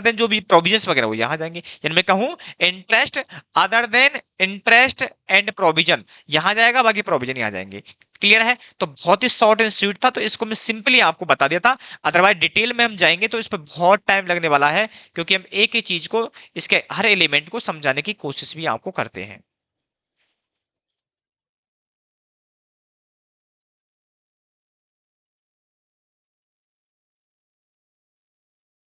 देन जो भी प्रोविजंस वगैरह वो यहां जाएंगे, यानी मैं कहूं interest, other than interest and provision यहां जाएगा, बाकी प्रोविजन यहां जाएंगे। क्लियर है? तो बहुत ही शॉर्ट एंड स्वीट था, तो इसको मैं सिंपली आपको बता दिया था। अदरवाइज डिटेल में हम जाएंगे तो इस पर बहुत टाइम लगने वाला है, क्योंकि हम एक ही चीज को, इसके हर एलिमेंट को समझाने की कोशिश भी आपको करते हैं।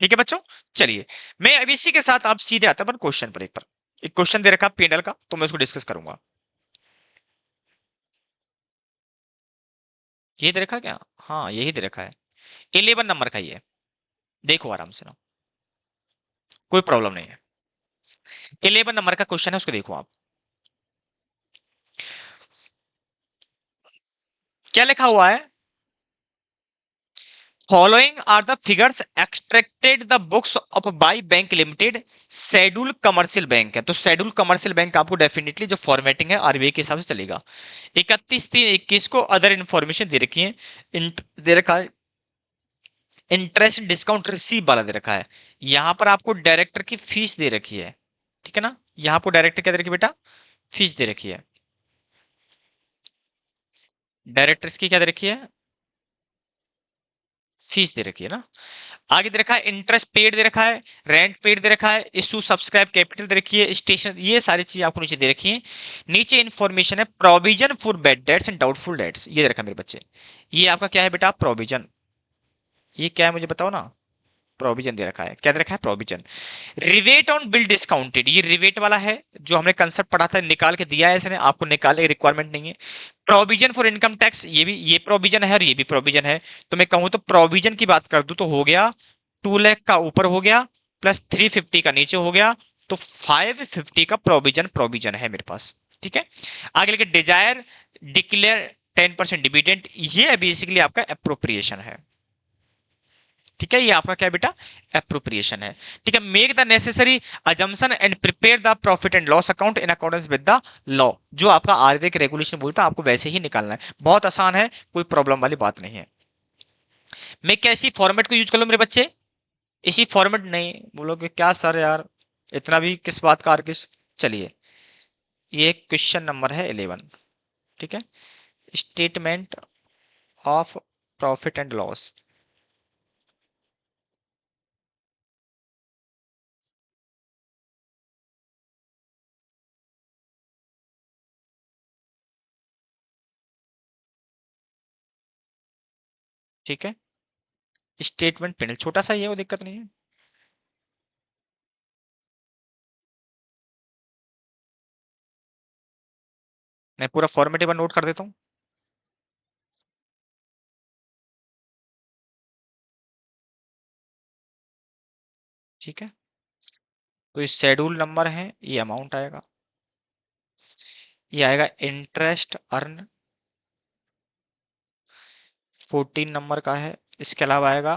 ठीक है बच्चों, चलिए, मैं अब इसी के साथ आप सीधे आता हूं क्वेश्चन पर। एक क्वेश्चन दे रखा पीएनएल का, तो मैं उसको डिस्कस करूंगा। ये दे रखा क्या? हाँ यही दे रखा है, 11 नंबर का ही है, देखो आराम से ना, कोई प्रॉब्लम नहीं है। 11 नंबर का क्वेश्चन है, उसको देखो आप। क्या लिखा हुआ है? Following are the figures extracted the books of by bank limited schedule commercial bank है। तो शेड्यूल कमर्शियल बैंक आपको डेफिनेटली जो फॉर्मेटिंग है आरबीआई के हिसाब से चलेगा। 31/3/21 को अदर इंफॉर्मेशन दे रखी है, दे रखा है इंटरेस्ट डिस्काउंट रिसीव वाला दे रखा है। यहां पर आपको डायरेक्टर की फीस दे रखी है, ठीक है ना, यहां पर डायरेक्टर क्या दे रखी है बेटा? फीस दे रखी है। डायरेक्टर्स की क्या दे रखी है? फीस दे रखी है ना। आगे दे रखा है इंटरेस्ट पेड दे रखा है, रेंट पेड दे रखा है, इशू सब्सक्राइब कैपिटल दे रखी है, स्टेशन, ये सारी चीजें आपको नीचे दे रखी है। नीचे इन्फॉर्मेशन है provision for bad debts and doubtful debts, ये दे रखा है मेरे बच्चे। ये आपका क्या है बेटा? प्रोविजन। ये क्या है मुझे बताओ ना। प्रोविजन दे रखा है, क्या दे रखा है? Provision. Rivet on bill discounted, ये रिवेट वाला है, जो हमने कंसेप्ट पढ़ा था, निकाल के दिया है इसने, आपको निकालने की रिक्वायरमेंट नहीं है। प्रोविजन फॉर इनकम टैक्स, ये भी, ये प्रोविजन है और ये भी प्रोविजन है। तो मैं कहूं तो प्रोविजन की बात कर दूं तो हो गया 2 लाख का ऊपर हो गया, प्लस 350 का नीचे हो गया, तो 550 का प्रोविजन प्रोविजन है मेरे पास। ठीक है। आगे लेके डिजायर डिक्लेयर 10% डिविडेंड, ये बेसिकली आपका अप्रोप्रिएशन है। ठीक है, ये आपका क्या है बेटा? अप्रोप्रिएशन है। ठीक है। Make the necessary assumption and prepare the profit and loss account in accordance with the law, जो आपका आरबीआई के रेगुलेशन बोलता है आपको वैसे ही निकालना है। बहुत आसान है, कोई प्रॉब्लम वाली बात नहीं है। मैं क्या इसी फॉर्मेट को यूज कर लूं मेरे बच्चे? इसी फॉर्मेट, नहीं बोलोगे क्या सर यार, इतना भी किस बात का किस। चलिए, ये क्वेश्चन नंबर है 11। ठीक है। Statement of profit and loss. ठीक है। स्टेटमेंट पेनल छोटा सा ही है, वो दिक्कत नहीं है। मैं पूरा फॉर्मेट एक बार नोट कर देता हूँ। ठीक है। तो ये शेड्यूल नंबर है, ये अमाउंट आएगा, ये आएगा इंटरेस्ट अर्न, 14 नंबर का है। इसके अलावा आएगा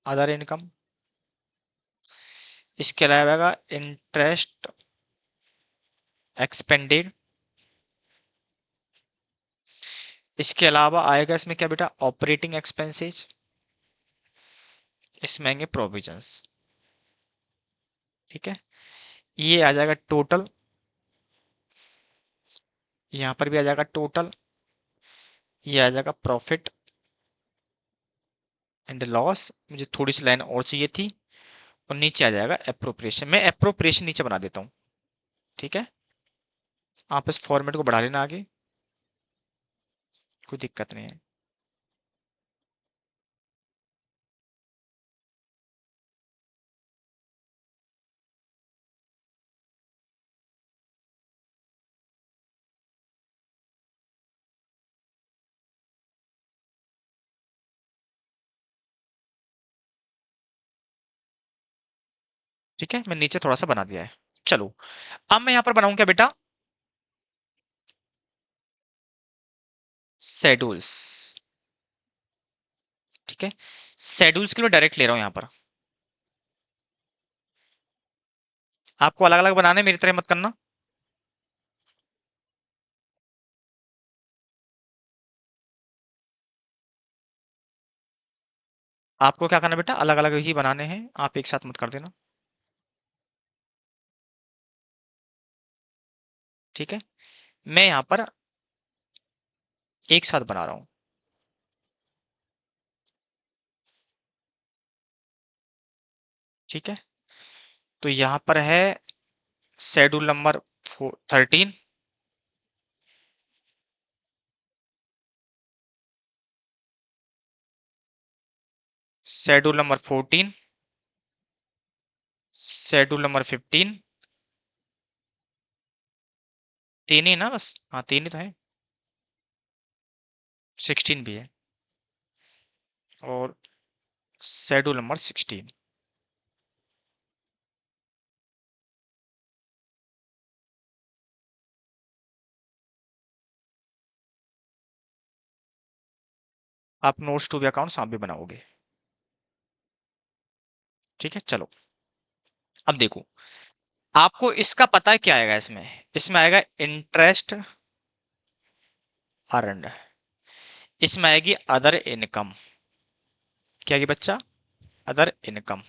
अदर इनकम, इसके अलावा आएगा इंटरेस्ट एक्सपेंडेड, इसके अलावा आएगा इसमें क्या बेटा? ऑपरेटिंग एक्सपेंसेस, इसमें आएंगे प्रोविजंस। ठीक है। ये आ जाएगा टोटल, यहां पर भी आ जाएगा टोटल, ये आ जाएगा प्रॉफिट एंड लॉस, मुझे थोड़ी सी लाइन और चाहिए थी, और नीचे आ जाएगा एप्रोप्रिएशन। मैं एप्रोप्रिएशन नीचे बना देता हूँ। ठीक है। आप इस फॉर्मेट को बढ़ा लेना आगे, कोई दिक्कत नहीं है। ठीक है, मैं नीचे थोड़ा सा बना दिया है। चलो, अब मैं यहां पर बनाऊं क्या बेटा? शेड्यूल्स। ठीक है। शेड्यूल्स के लिए डायरेक्ट ले रहा हूं यहां पर। आपको अलग अलग बनाने, मेरी तरह मत करना। आपको क्या करना बेटा? अलग अलग ही बनाने हैं, आप एक साथ मत कर देना। ठीक है। मैं यहां पर एक साथ बना रहा हूं। ठीक है। तो यहां पर है schedule number 13, schedule number 14, schedule number 15। तीन ही ना बस? हाँ, तीन ही तो है। 16 भी है, और शेड्यूल नंबर 16। आप नोट्स टू बी अकाउंट्स आप भी बनाओगे। ठीक है। चलो, अब देखो, आपको इसका पता है क्या आएगा इसमें? इसमें आएगा इंटरेस्ट अर्न्ड, इसमें आएगी अदर इनकम। क्या आएगी बच्चा? Other income.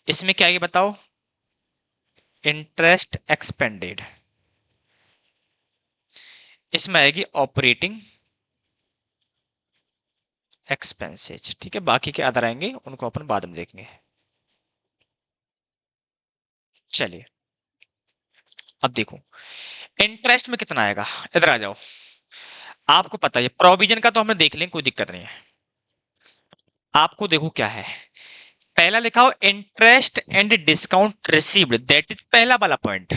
इसमें क्या आएगी बताओ? Interest expanded. इसमें आएगी ऑपरेटिंग एक्सपेंसेज। ठीक है, बाकी के अदर आएंगे, उनको अपन बाद में देखेंगे। चलिए अब देखो, इंटरेस्ट में कितना आएगा, इधर आ जाओ। आपको पता है प्रोविजन का तो हमने देख लें, कोई दिक्कत नहीं है। आपको देखो क्या है, पहला लिखा हो interest and discount received, that is पहला वाला पॉइंट।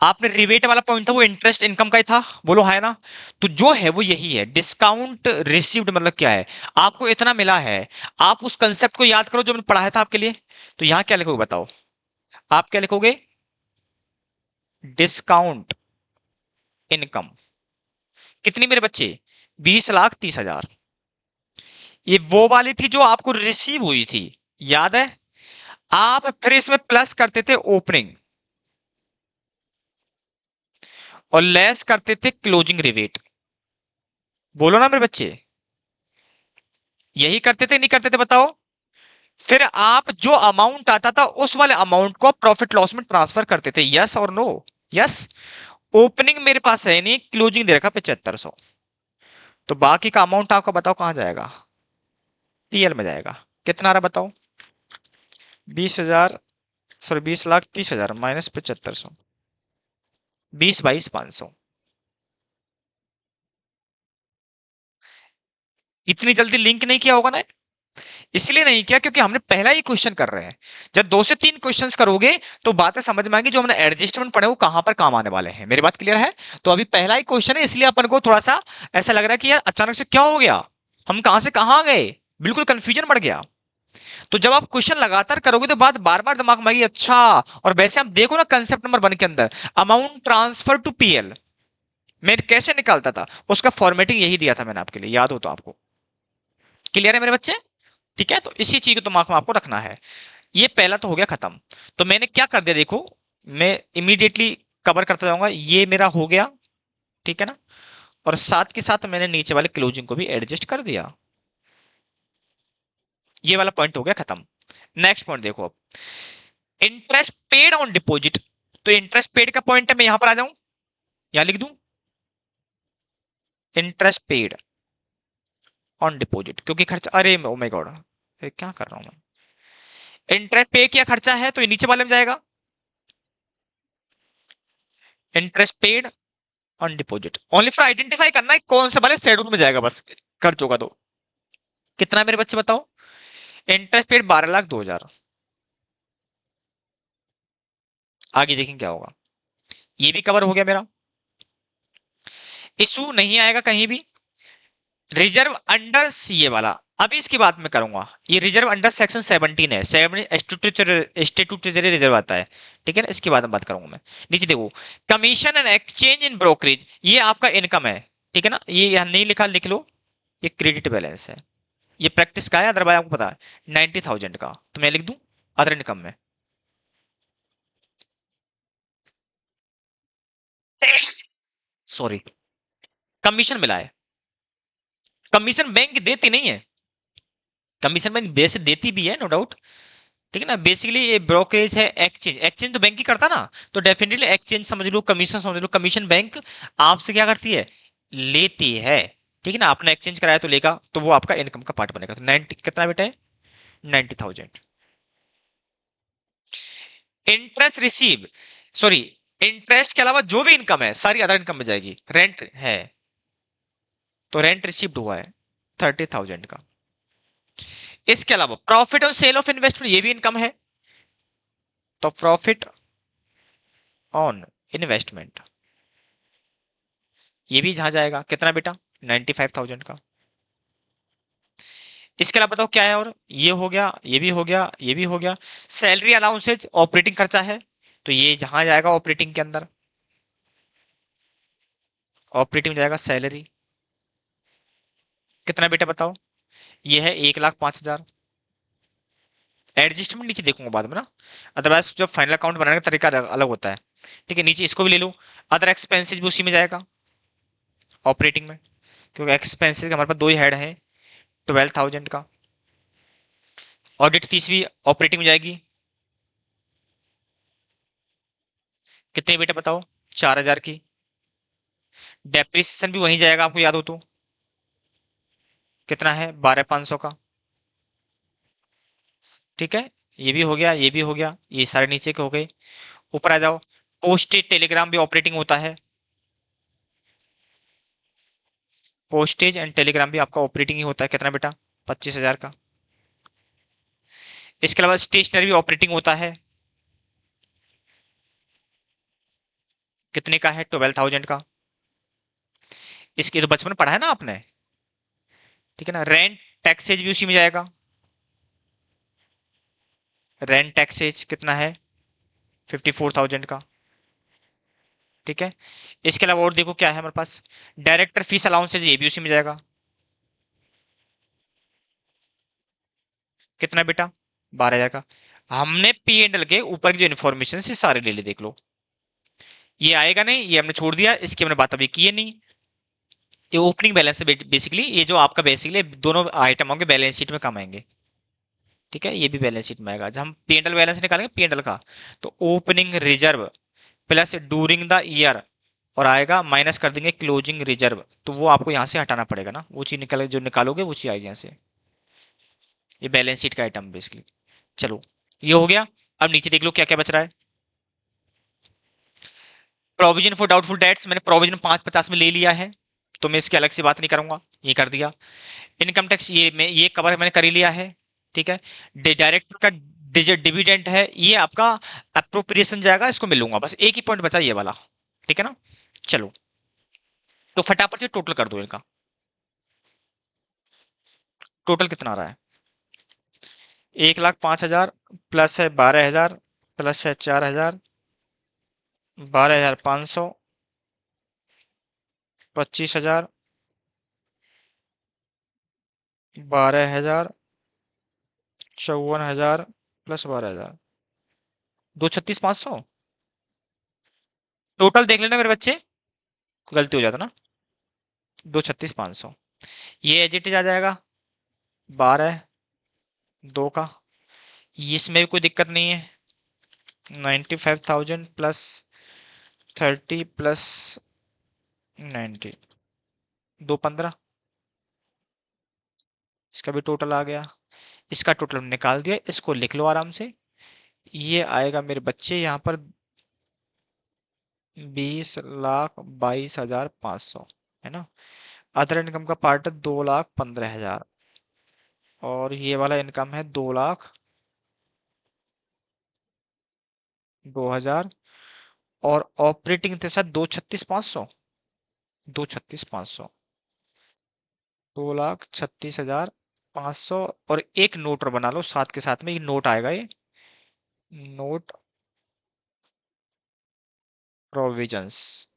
आपने रिबेट वाला पॉइंट था वो इंटरेस्ट इनकम का ही था, बोलो है ना। तो जो है वो यही है। डिस्काउंट रिसीव्ड मतलब क्या है, आपको इतना मिला है। आप उस कंसेप्ट को याद करो जो मैंने पढ़ाया था आपके लिए। तो यहां क्या लिखोगे बताओ, आप क्या लिखोगे, डिस्काउंट इनकम। कितनी मेरे बच्चे, 20,30,000। ये वो वाली थी जो आपको रिसीव हुई थी, याद है। आप फिर इसमें प्लस करते थे ओपनिंग, और लेस करते थे क्लोजिंग रिबेट। बोलो ना मेरे बच्चे, यही करते थे नहीं करते थे बताओ। फिर आप जो अमाउंट आता था उस वाले अमाउंट को प्रॉफिट लॉस में ट्रांसफर करते थे, यस और नो। यस। ओपनिंग मेरे पास है नहीं, क्लोजिंग दे रखा 7500। तो बाकी का अमाउंट आपका बताओ कहां जाएगा, पीएल में जाएगा। कितना आ रहा बताओ, 20,000, सॉरी 20,30,000 माइनस 7500, 20,22,500। इतनी जल्दी लिंक नहीं किया होगा ना, इसलिए नहीं किया क्योंकि हमने पहला ही क्वेश्चन कर रहे हैं। जब 2 से 3 क्वेश्चंस करोगे तो बातें समझ में आएंगी, जो हमने एडजस्टमेंट पढ़े वो कहां पर काम आने वाले हैं। मेरी बात क्लियर है। तो अभी पहला ही क्वेश्चन है, इसलिए अपन को थोड़ा सा ऐसा लग रहा है कि यार अचानक से क्या हो गया, हम कहां से कहां आ गए, बिल्कुल कंफ्यूजन बढ़ गया। तो जब आप क्वेश्चन लगातार करोगे तो बात बार बार दिमाग में आएगी, अच्छा। और वैसे आप देखो ना कंसेप्ट नंबर 1 के अंदर, अमाउंट ट्रांसफर टू पीएल मैं कैसे निकालता था, उसका फॉर्मेटिंग यही दिया था मैंने आपके लिए, याद हो तो आपको। क्लियर है मेरे बच्चे। ठीक है, तो इसी चीज को दिमाग में आपको रखना है। ये पहला तो हो गया खत्म। तो मैंने क्या कर दिया देखो, मैं इमीडिएटली कवर करता जाऊंगा, ये मेरा हो गया। ठीक है ना। और साथ के साथ मैंने नीचे वाले क्लोजिंग को भी एडजस्ट कर दिया। ये वाला पॉइंट हो गया खत्म। नेक्स्ट पॉइंट देखो अब, इंटरेस्ट पेड ऑन डिपॉजिट। तो इंटरेस्ट पेड का पॉइंट है, मैं यहां पर आ जाऊं, यहां लिख दूं इंटरेस्ट पेड ऑन डिपॉजिट, क्योंकि खर्चा, अरे ओ माय गॉड, क्या कर रहा हूं मैं, इंटरेस्ट पे किया खर्चा है तो ये नीचे वाले में जाएगा, interest paid on deposit. Only for identify करना है कौन से वाले शेड्यूल में जाएगा बस, खर्च होगा तो। कितना मेरे बच्चे बताओ, इंटरेस्ट पेड 12,02,000। आगे देखें क्या होगा, ये भी कवर हो गया मेरा, इशू नहीं आएगा कहीं भी। रिजर्व अंडर सीए वाला अभी इसकी बात मैं करूंगा, ये रिजर्व अंडर सेक्शन 17 है, स्टेट्यूटरी रिजर्व आता है। ठीक है ना, इसकी बात में बात करूंगा मैं। नीचे देखो, commission and exchange in brokerage, ये आपका इनकम है। ठीक है ना, ये यहां नहीं लिखा, लिख लो, ये क्रेडिट बैलेंस है। ये प्रैक्टिस का है, अदरवाइज आपको पता है 90,000 का, तो मैं लिख दूं अदर इनकम में। सॉरी, कमीशन मिला है। कमीशन बैंक देती नहीं है, कमीशन बैंक वैसे देती भी है नो डाउट। ठीक है ना, बेसिकली ये ब्रोकरेज है, एक्सचेंज, एक्सचेंज तो बैंक ही करता ना। तो डेफिनेटली एक्सचेंज समझ लो, कमीशन समझ लो, कमीशन बैंक आपसे क्या करती है, लेती है। ठीक है ना, आपने एक्सचेंज कराया तो लेगा, तो वो आपका इनकम का पार्ट बनेगा। तो 90 कितना बेटा है, 90,000। इंटरेस्ट रिसीव, सॉरी, इंटरेस्ट के अलावा जो भी इनकम है सारी अदर इनकम में जाएगी। रेंट है तो रेंट रिसीव्ड हुआ है 30,000 का। इसके अलावा profit on sale of investment, ये भी इनकम है। तो प्रॉफिट ऑन इन्वेस्टमेंट, ये भी जहां जाएगा, कितना बेटा, 95,000 का। इसके अलावा बताओ क्या है, और ये हो गया, ये भी हो गया, ये भी हो गया। सैलरी अलाउंसेज ऑपरेटिंग खर्चा है, तो ये जहां जाएगा ऑपरेटिंग के अंदर, ऑपरेटिंग जाएगा सैलरी। कितना बेटा बताओ, ये है 1,05,000। एडजस्टमेंट नीचे देखूंगा बाद में ना, अदरवाइज जो फाइनल अकाउंट बनाने का तरीका अलग होता है। ठीक है, नीचे इसको भी ले लो, अदर एक्सपेंसेस भी उसी में जाएगा, ऑपरेटिंग में। क्योंकि एक्सपेंसेस हमारे पास दो ही हेड है, 12,000 का। ऑडिट फीस भी ऑपरेटिंग में जाएगी, कितने बेटा बताओ, 4,000 की। डेप्रिसिएशन भी वहीं जाएगा, आपको याद हो तो। कितना है, 12,500 का। ठीक है, ये भी हो गया, ये भी हो गया, ये सारे नीचे के हो गए। ऊपर आ जाओ। पोस्टेज टेलीग्राम भी ऑपरेटिंग होता है। पोस्टेज एंड टेलीग्राम भी आपका ऑपरेटिंग ही होता है। कितना बेटा, 25,000 का। इसके अलावा स्टेशनरी भी ऑपरेटिंग होता है। कितने का है, 12,000 का। इसके तो बचपन में पढ़ा है ना आपने। ठीक है ना। रेंट टैक्सेज भी उसी में जाएगा। रेंट टैक्सेज कितना है, 54,000 का। ठीक है। इसके अलावा और देखो क्या है हमारे पास, डायरेक्टर फीस अलाउंसेज, ये भी उसी में जाएगा। कितना बेटा, 12,000 का। हमने पी एंड एल के ऊपर की जो इन्फॉर्मेशन से सारे ले ले, देख लो। ये आएगा नहीं, ये हमने छोड़ दिया, इसकी हमने बात अभी की है नहीं। ये ओपनिंग बैलेंस है बेसिकली, ये जो आपका बेसिकली दोनों आइटम होंगे बैलेंस शीट में कम आएंगे। ठीक है, ये भी बैलेंस शीट में आएगा। जब हम पी एंड एल बैलेंस निकालेंगे पी एंड एल का, तो opening reserve plus during the year, और आएगा माइनस कर देंगे क्लोजिंग रिजर्व, तो वो आपको यहाँ से हटाना पड़ेगा ना, वो चीज निकल जो निकालोगे वो चीज आएगी यहाँ से। ये बैलेंस शीट का आइटम बेसिकली। चलो, ये हो गया। अब नीचे देख लो क्या क्या बच रहा है। प्रोविजन फॉर डाउटफुल डेट्स, मैंने प्रोविजन 550 में ले लिया है, तो मैं इसकी अलग से बात नहीं करूंगा, ये कर दिया। इनकम टैक्स ये कवर मैंने कर ही लिया है। ठीक है। डायरेक्टर का डिविडेंड है, ये आपका अप्रोप्रिएशन जाएगा, इसको मिलूंगा, बस एक ही पॉइंट बचा ये वाला। ठीक है ना। चलो, तो फटाफट से टोटल कर दो इनका। टोटल कितना आ रहा है, 1,05,000 प्लस है 12,000 प्लस है 4,000, 12,500, 25,000, 12,000, 54,000 प्लस 12,000, 236,500। टोटल देख लेना मेरे बच्चे, गलती हो जाता ना। 236,500, ये एज इट इज आ जाएगा, 12 2 का। इसमें भी कोई दिक्कत नहीं है। 95,000 प्लस 30 प्लस 90, 215, इसका भी टोटल आ गया। इसका टोटल हमने निकाल दिया, इसको लिख लो आराम से। ये आएगा मेरे बच्चे यहाँ पर 20,22,500, है ना। अदर इनकम का पार्ट है 2,15,000, और ये वाला इनकम है 2,02,000, और ऑपरेटिंग थे सर 2,36,500, 2,36,500, 2,36,500। और एक नोट और बना लो साथ के साथ में, ये नोट आएगा, ये नोट प्रोविजंस।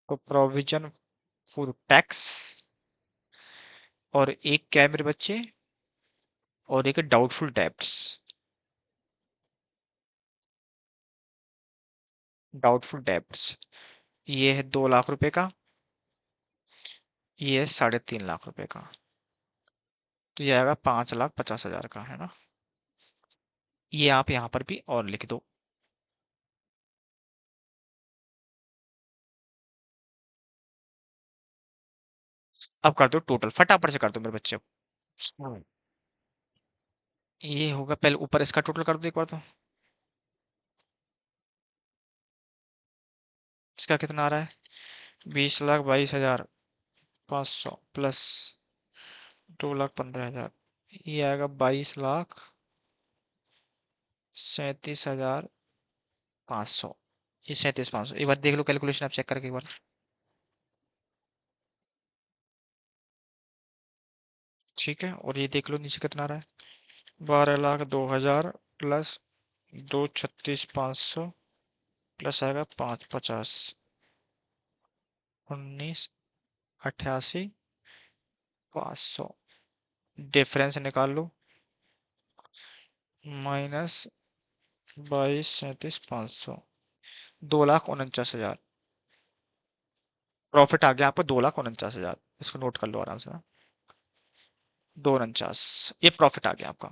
तो प्रोविजन फॉर टैक्स, और एक क्या है मेरे बच्चे, और एक डाउटफुल डेब्ट्स। डाउटफुल डेब्ट्स, ये है 2 लाख रुपए का, ये है 3.5 लाख रुपए का, तो ये आएगा 5,50,000 का, है ना। ये आप यहाँ पर भी और लिख दो। अब कर दो टोटल, फटाफट से कर दो मेरे बच्चे। हाँ। ये होगा, पहले ऊपर इसका टोटल कर दो एक बार तो। इसका कितना आ रहा है, 20,22,500 प्लस 2,15,000, ये आएगा 22,37,500। ये 37,500, एक बार देख लो कैलकुलेशन, आप चेक करके एक बार। ठीक है, और ये देख लो नीचे कितना आ रहा है, 12,02,000 प्लस 2,36,500 प्लस आएगा 5,50, 19,88,500। डिफरेंस निकाल लो, माइनस 22,37,500, 2,49,000। प्रॉफिट आ गया आपको 2,49,000, इसको नोट कर लो आराम से ना। 249, ये प्रॉफिट आ गया आपका।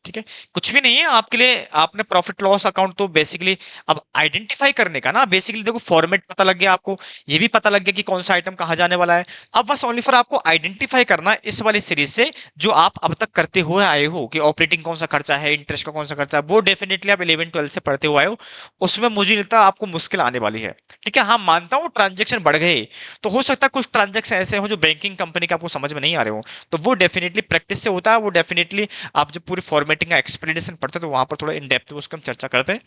ठीक है, कुछ भी नहीं है आपके लिए। आपने प्रॉफिट लॉस अकाउंट तो बेसिकली अब आइडेंटिफाई करने का ना, बेसिकली देखो फॉर्मेट पता लग गया आपको, ये भी पता लग गया कि कौन सा आइटम कहाँ जाने वाला है। अब बस ओनली फॉर आपको आइडेंटिफाई करना है इस वाली सीरीज से जो आप अब तक करते हुए आए हो, कि ऑपरेटिंग कौन सा खर्चा है, इंटरेस्ट का कौन सा खर्चा है, वो डेफिनेटली आप 11 12 से पढ़ते हुए आए हो, उसमें मुझे नहीं लगता आपको मुश्किल आने वाली है। ठीक है, हाँ मानता हूँ ट्रांजेक्शन बढ़ गए, तो हो सकता है कुछ ट्रांजेक्शन ऐसे हो जो बैंकिंग कंपनी के आपको समझ में नहीं आ रहे हो, तो वो डेफिनेटली प्रैक्टिस से होता है, वो डेफिनेटली आप जब पूरी फॉर्मेटिंग का एक्सप्लेनेशन पढ़ते हैं तो वहां पर थोड़ा इन डेप्थ उसको हम चर्चा करते हैं।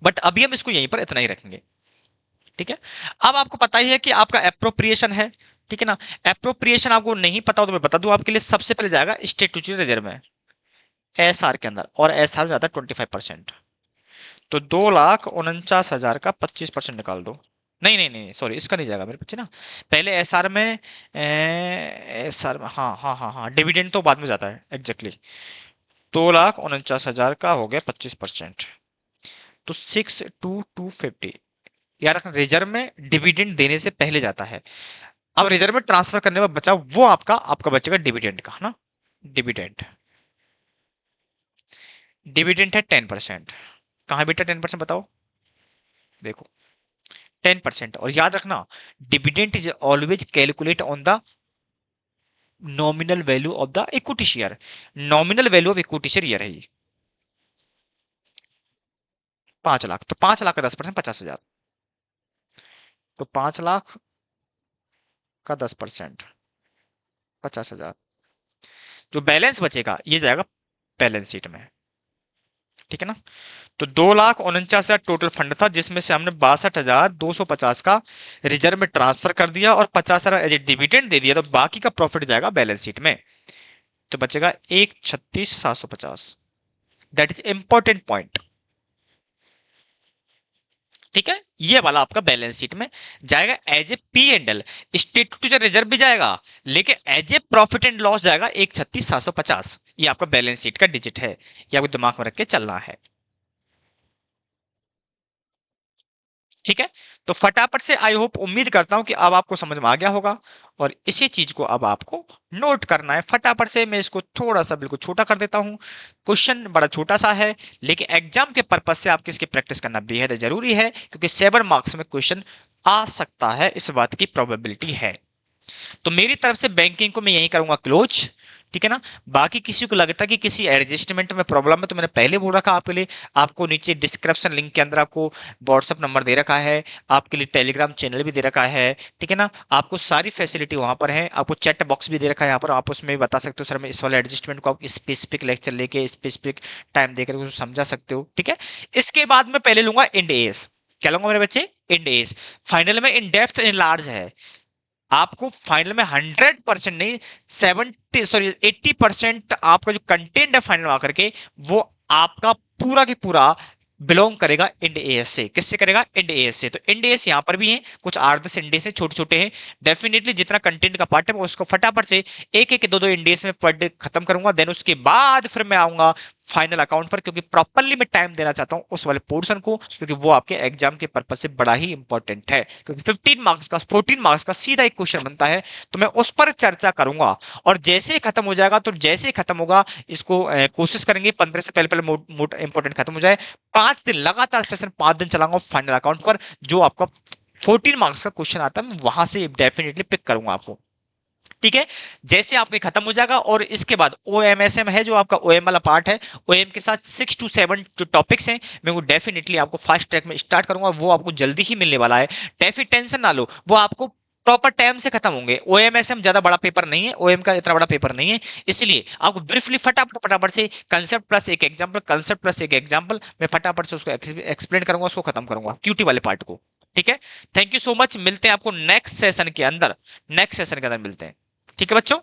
बट अभी हम इसको यहीं पर इतना ही रखेंगे। ठीक है, अब आपको पता ही है कि आपका एप्रोप्रिएशन है। ठीक है ना, एप्रोप्रिएशन आपको नहीं पता हो तो मैं बता दूं आपके लिए, सबसे पहले जाएगा स्टेट्यूटरी रिजर्व में, एसआर के अंदर, और एसआर जाता है 25%। तो 2,49,000 का 25% निकाल दो। नहीं नहीं नहीं सॉरी, इसका नहीं जाएगा मेरे बच्चे ना, पहले एसआर में, एसआर में, हाँ हाँ हाँ हाँ, डिविडेंड तो बाद में जाता है एग्जैक्टली। 2,49,000 का हो गया 25%, तो 6,250। यार रिजर्व में डिविडेंड देने से पहले जाता है। अब रिजर्व में ट्रांसफर करने में बचा वो आपका आपका बचेगा डिविडेंड का, है ना। डिविडेंड, डिविडेंड है 10%। कहाँ बेटा 10% बताओ, देखो 10%। और याद रखना, dividend is always calculate on the nominal value of the equity share. Nominal value of equity share ये रही 5 लाख, तो 5 लाख का 10% 50,000, तो 5 लाख का 10% 50,000। जो बैलेंस बचेगा ये जाएगा बैलेंस शीट में। ठीक है ना, तो 2,49,000 टोटल फंड था, जिसमें से हमने 62,250 का रिजर्व में ट्रांसफर कर दिया और 50,000 एज ए डिविडेंड दे दिया, तो बाकी का प्रॉफिट जाएगा बैलेंस शीट में। तो बचेगा 1,36,750। That is important point. ठीक है, ये वाला आपका बैलेंस शीट में जाएगा as a P and L. Statutory reserve भी जाएगा, लेकिन as a profit and loss जाएगा 1,36,750। ये आपका बैलेंस शीट का डिजिट है, ये आपको दिमाग में रख के चलना है। ठीक है, तो फटाफट से आई होप, उम्मीद करता हूं कि अब आपको समझ में आ गया होगा, और इसी चीज को अब आपको नोट करना है फटाफट से। मैं इसको थोड़ा सा बिल्कुल छोटा कर देता हूं, क्वेश्चन बड़ा छोटा सा है, लेकिन एग्जाम के पर्पज से आपकी इसकी प्रैक्टिस करना बेहद जरूरी है, क्योंकि 7 मार्क्स में क्वेश्चन आ सकता है, इस बात की प्रोबेबिलिटी है। तो मेरी तरफ से बैंकिंग को मैं यही करूंगा क्लोज। ठीक है ना, बाकी किसी को लगता है कि किसी एडजस्टमेंट में प्रॉब्लम है, तो मैंने पहले बोल रखा आपके लिए, आपको नीचे डिस्क्रिप्शन लिंक के अंदर आपको व्हाट्सअप नंबर दे रखा है, आपके लिए टेलीग्राम चैनल भी दे रखा है। ठीक है ना, आपको सारी फैसिलिटी वहां पर है, आपको चैट बॉक्स भी दे रखा है यहाँ पर, आप उसमें भी बता सकते हो सर मैं इस वाले एडजस्टमेंट को आप स्पेसिफिक लेक्चर लेके स्पेसिफिक टाइम देकर उसको समझा सकते हो। ठीक है, इसके बाद मैं पहले लूंगा इंड एस। क्या लूंगा मेरे बच्चे, इंड एस। फाइनल में इन डेप्थ इन लार्ज है, आपको फाइनल में 100% नहीं, 80% आपका जो कंटेंट है फाइनल में आकर के, वो आपका पूरा की पूरा बिलोंग करेगा इंड एएस से। किससे करेगा, इंड एएस से। तो इंड एएस यहाँ पर भी है, कुछ 8-10 इंडेस है, छोटे छोटे हैं। डेफिनेटली जितना कंटेंट का पार्ट है मैं उसको फटाफट से एक एक दो दो इंडेस में पर डे खत्म करूंगा, देन उसके बाद फिर मैं आऊंगा फाइनल अकाउंट पर, क्योंकि प्रॉपरली मैं टाइम देना चाहता हूं उस वाले पोर्शन को, क्योंकि वो आपके एग्जाम के पर्पज से बड़ा ही इंपॉर्टेंट है। क्योंकि 15 मार्क्स का 14 मार्क्स का सीधा एक क्वेश्चन बनता है, तो मैं उस पर चर्चा करूंगा। और जैसे ही खत्म हो जाएगा, तो जैसे ही खत्म होगा इसको कोशिश करेंगे 15 से पहले पहले इंपॉर्टेंट खत्म हो जाए। 5 दिन लगातार सेशन 5 दिन चलाऊंगा फाइनल अकाउंट पर, जो आपका 14 मार्क्स का क्वेश्चन आता है मैं वहां से डेफिनेटली पिक करूंगा आपको। ठीक है, जैसे आपके खत्म हो जाएगा, और इसके बाद OMSM है जो आपका OM वाला पार्ट है, OM के साथ 6 to 7 जो टॉपिक्स हैं मैं वो डेफिनेटली आपको फास्ट ट्रैक में स्टार्ट करूंगा, वो आपको जल्दी ही मिलने वाला है। डेफिनेट टेंशन ना लो, वो आपको प्रॉपर टाइम से खत्म होंगे। OMSM ज्यादा बड़ा पेपर नहीं है, OM का इतना बड़ा पेपर नहीं है, इसलिए आपको ब्रीफली फटाफट फटाफट से कंसेप्ट प्लस एक एग्जांपल, कंसेप्ट प्लस एक एग्जांपल, मैं फटाफट से उसको एक्सप्लेन करूंगा, उसको खत्म करूंगा क्यूटी वाले पार्ट को। ठीक है, थैंक यू सो मच, मिलते हैं आपको नेक्स्ट सेशन के अंदर, नेक्स्ट सेशन के अंदर मिलते हैं। ठीक है बच्चों।